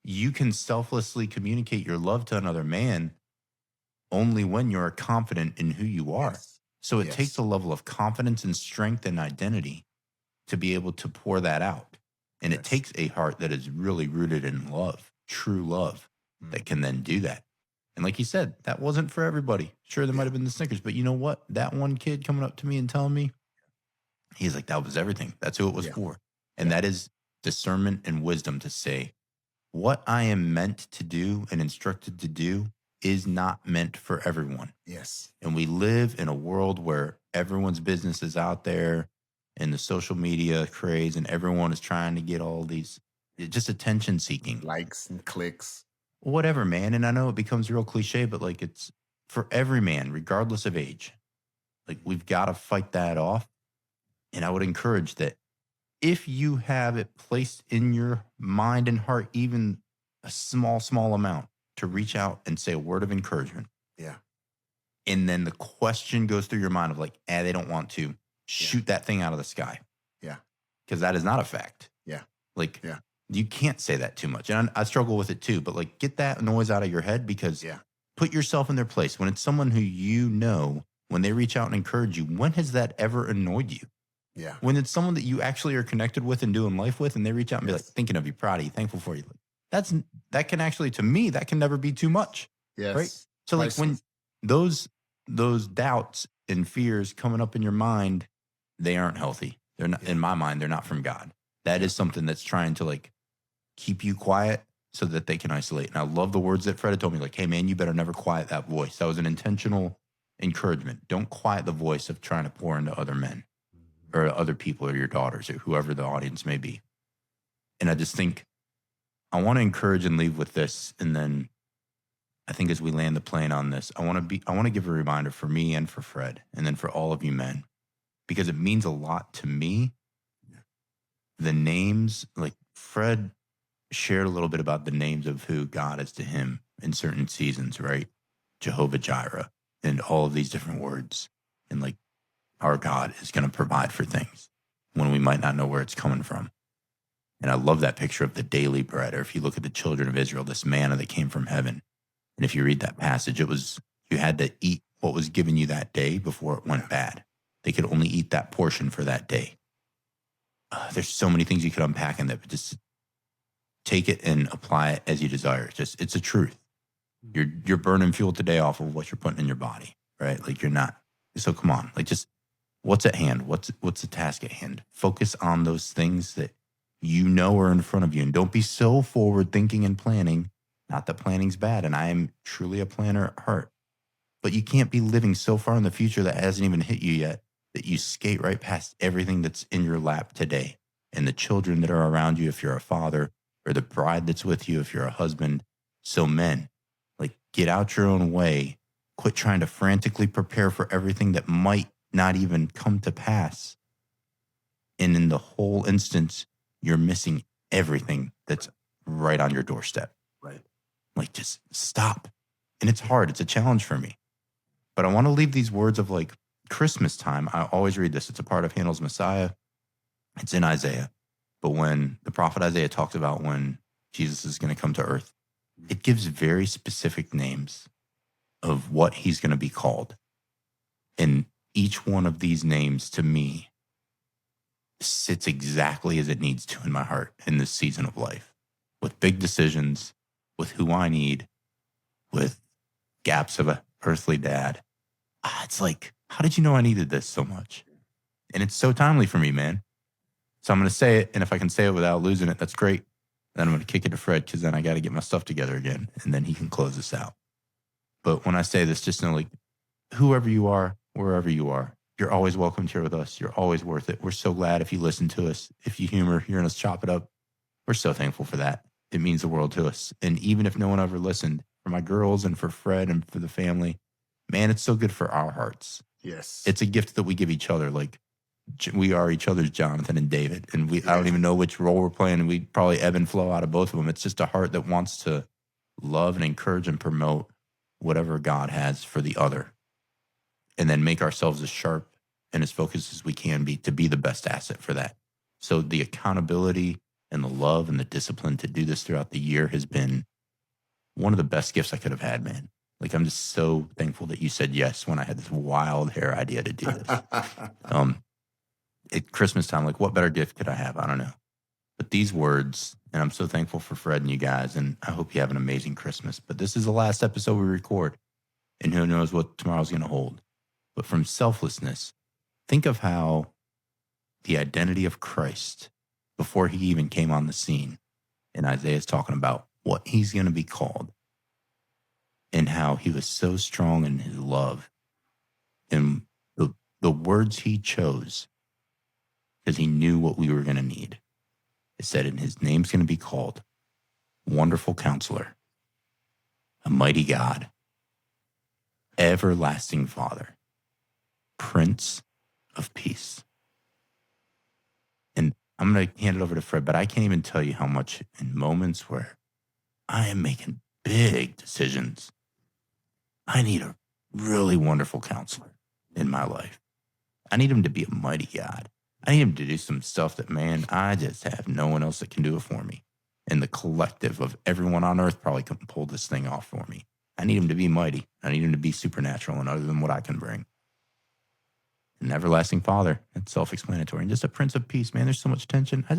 you can selflessly communicate your love to another man only when you're confident in who you are. Yes. So it takes Yes. a level of confidence and strength and identity to be able to pour that out. And it Yes. takes a heart that is really rooted in love, true love, Mm. that can then do that. And like you said, that wasn't for everybody. Sure, there might Yeah. have been the Snickers, but you know what? That one kid coming up to me and telling me, he's like, that was everything. That's who it was Yeah. for. And Yeah. that is discernment and wisdom to say, what I am meant to do and instructed to do is not meant for everyone. Yes. And we live in a world where everyone's business is out there and the social media craze, and everyone is trying to get all these just attention seeking, Likes and clicks. whatever, man. And I know it becomes real cliche, but like it's for every man, regardless of age. Like we've got to fight that off. And I would encourage that if you have it placed in your mind and heart, even a small amount, to reach out and say a word of encouragement. Yeah. And then the question goes through your mind of like, they don't want to Yeah. shoot that thing out of the sky. Yeah. Because that is not a fact. Yeah. Like, Yeah. you can't say that too much. And I struggle with it too, but like, get that noise out of your head, because Yeah. put yourself in their place. When it's someone who you know, when they reach out and encourage you, when has that ever annoyed you? Yeah. When it's someone that you actually are connected with and doing life with, and they reach out and be like, Yes. thinking of you, proud of you, thankful for you. Like, that can actually, to me, that can never be too much. Yes. Right. So like when Priceless. those doubts and fears coming up in your mind, they aren't healthy. They're not, Yeah. in my mind, they're not from God. That is something that's trying to like keep you quiet so that they can isolate. And I love the words that Fred had told me, like, hey man, you better never quiet that voice. That was an intentional encouragement. Don't quiet the voice of trying to pour into other men or other people or your daughters or whoever the audience may be. And I just think I want to encourage and leave with this. And then I think as we land the plane on this, I want to give a reminder for me and for Fred, and then for all of you men, because it means a lot to me. The names, like Fred shared a little bit about the names of who God is to him in certain seasons, right? Jehovah Jireh and all of these different words. And like our God is going to provide for things when we might not know where it's coming from. And I love that picture of the daily bread. Or if you look at the children of Israel, this manna that came from heaven. And if you read that passage, it was, you had to eat what was given you that day before it went bad. They could only eat that portion for that day. There's so many things you could unpack in that, but just take it and apply it as you desire. It's a truth. You're burning fuel today off of what you're putting in your body, right? Like you're not. So come on, like just what's at hand? What's the task at hand? Focus on those things that you know are in front of you, and don't be so forward thinking and planning. Not that planning's bad, and I am truly a planner at heart, but you can't be living so far in the future that hasn't even hit you yet that you skate right past everything that's in your lap today, and the children that are around you if you're a father, or the bride that's with you if you're a husband. So men, like get out your own way. Quit trying to frantically prepare for everything that might not even come to pass. And in the whole instance, you're missing everything that's right on your doorstep. Right. Like just stop. And it's hard. It's a challenge for me. But I want to leave these words of like Christmas time. I always read this. It's a part of Handel's Messiah. It's in Isaiah. But when the prophet Isaiah talks about when Jesus is going to come to earth, it gives very specific names of what he's going to be called. And each one of these names to me sits exactly as it needs to in my heart in this season of life, with big decisions, with who I need, with gaps of a earthly dad. It's like, how did you know I needed this so much? And it's so timely for me, man. So I'm going to say it. And if I can say it without losing it, that's great. Then I'm going to kick it to Fred, because then I got to get my stuff together again. And then he can close this out. But when I say this, just know, like, whoever you are, wherever you are, you're always welcome here with us. You're always worth it. We're so glad if you listen to us, if you hearing us chop it up. We're so thankful for that. It means the world to us. And even if no one ever listened, for my girls and for Fred and for the family, man, it's so good for our hearts. Yes. It's a gift that we give each other. Like, we are each other's Jonathan and David. And I don't even know which role we're playing. We probably ebb and flow out of both of them. It's just a heart that wants to love and encourage and promote whatever God has for the other. and then make ourselves as sharp and as focused as we can be to be the best asset for that. So the accountability and the love and the discipline to do this throughout the year has been one of the best gifts I could have had, man. Like, I'm just so thankful that you said yes when I had this wild hair idea to do this. At Christmas time, like, what better gift could I have? I don't know. But these words, and I'm so thankful for Fred and you guys, and I hope you have an amazing Christmas. But this is the last episode we record, and who knows what tomorrow's going to hold. But from selflessness, think of how the identity of Christ, before he even came on the scene, and Isaiah's talking about what he's going to be called, and how he was so strong in his love and the words he chose because he knew what we were going to need. It said, and his name's going to be called Wonderful Counselor, a Mighty God, Everlasting Father, Prince of Peace. And I'm going to hand it over to Fred, but I can't even tell you how much in moments where I am making big decisions, I need a really wonderful counselor in my life. I need him to be a mighty God. I need him to do some stuff that, man, I just have no one else that can do it for me. And the collective of everyone on earth probably couldn't pull this thing off for me. I need him to be mighty. I need him to be supernatural and other than what I can bring. An everlasting Father, that's self-explanatory. And just a Prince of Peace, man, there's so much tension. I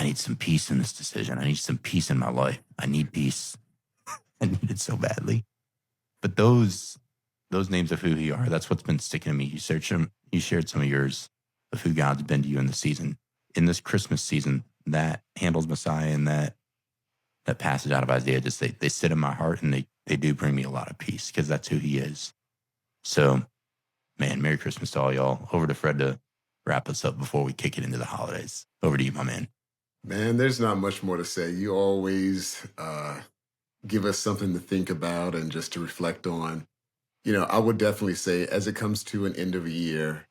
need some peace in this decision. I need some peace in my life. I need peace. I need it so badly. But those names of who you are, that's what's been sticking to me. You shared some of yours of who God's been to you in the season. In this Christmas season, that handles Messiah and that passage out of Isaiah, just they sit in my heart and they do bring me a lot of peace because that's who he is. So, man, Merry Christmas to all y'all. Over to Fred to wrap us up before we kick it into the holidays. Over to you, my man. Man, there's not much more to say. You always give us something to think about and just to reflect on. I would definitely say as it comes to an end of a year,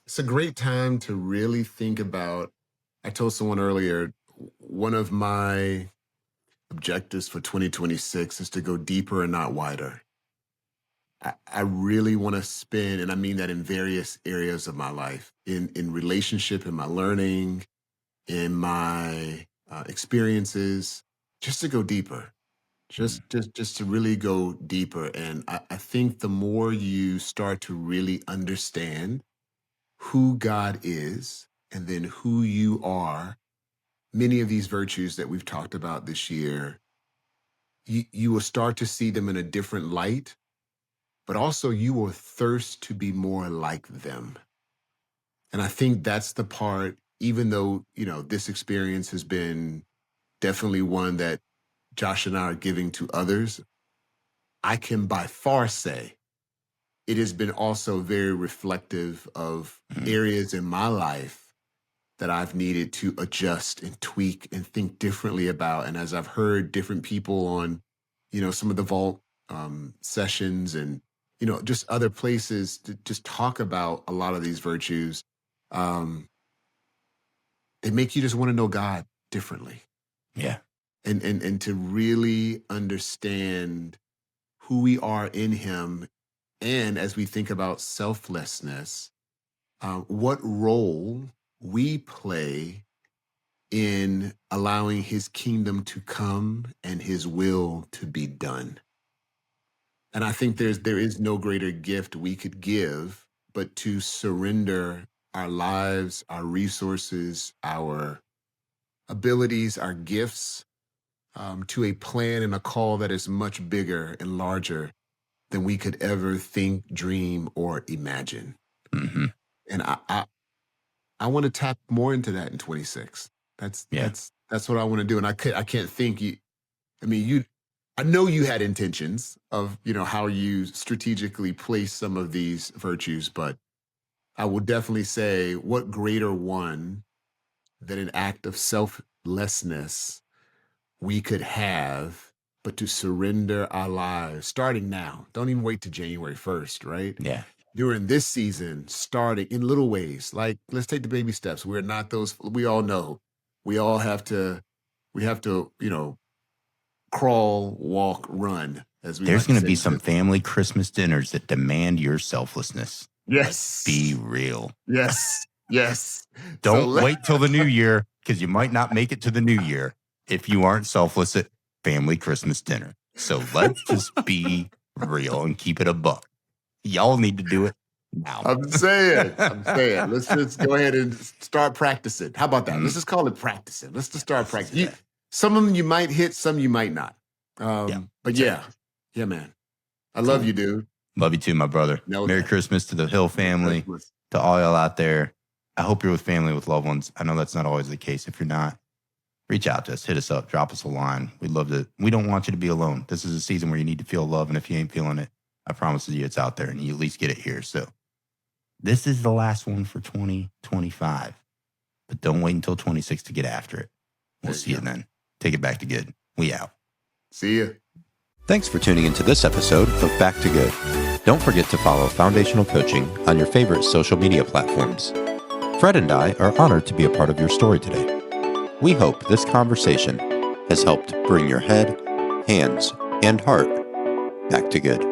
it's a great time to really think about. I told someone earlier, one of my objectives for 2026 is to go deeper and not wider. I really want to spend, and I mean that in various areas of my life, in relationship, in my learning, in my experiences, just to go deeper, just to really go deeper. And I think the more you start to really understand who God is and then who you are, many of these virtues that we've talked about this year, you will start to see them in a different light, but also you will thirst to be more like them. And I think that's the part, even though, this experience has been definitely one that Josh and I are giving to others, I can by far say it has been also very reflective of areas in my life that I've needed to adjust and tweak and think differently about. And as I've heard different people on, some of the vault sessions and, just other places to just talk about a lot of these virtues, they make you just want to know God differently. Yeah. And to really understand who we are in him. And as we think about selflessness, what role we play in allowing his kingdom to come and his will to be done. And I think there is no greater gift we could give but to surrender our lives, our resources, our abilities, our gifts to a plan and a call that is much bigger and larger than we could ever think, dream, or imagine. Mm-hmm. And I want to tap more into that in 26. That's what I want to do. And I can't think I know you had intentions of, how you strategically place some of these virtues, but I will definitely say what greater one than an act of selflessness we could have, but to surrender our lives starting now. Don't even wait to January 1st, right? Yeah. During this season, starting in little ways, like let's take the baby steps. We're not those, we all know we all have to, crawl, walk, run. as we There's like to going to say. be some family Christmas dinners that demand your selflessness. Yes. Be real. Yes. Yes. Don't wait till the new year, because you might not make it to the new year if you aren't selfless at family Christmas dinner. So let's just be real and keep it a buck. Y'all need to do it now. I'm saying. Let's just go ahead and start practicing. How about that? Let's just call it practicing. Let's just start practicing. Some of them you might hit, some you might not. But yeah, man. I love you, dude. Love you too, my brother. Merry Christmas to the Hill family, to all y'all out there. I hope you're with family, with loved ones. I know that's not always the case. If you're not, reach out to us, hit us up, drop us a line. We'd love to. We don't want you to be alone. This is a season where you need to feel love, and if you ain't feeling it, I promise you it's out there, and you at least get it here. So this is the last one for 2025, but don't wait until 26 to get after it. We'll see you then. Take it back to good. We out. See ya. Thanks for tuning into this episode of Back to Good. Don't forget to follow Foundational Coaching on your favorite social media platforms. Fred and I are honored to be a part of your story today. We hope this conversation has helped bring your head, hands, and heart back to good.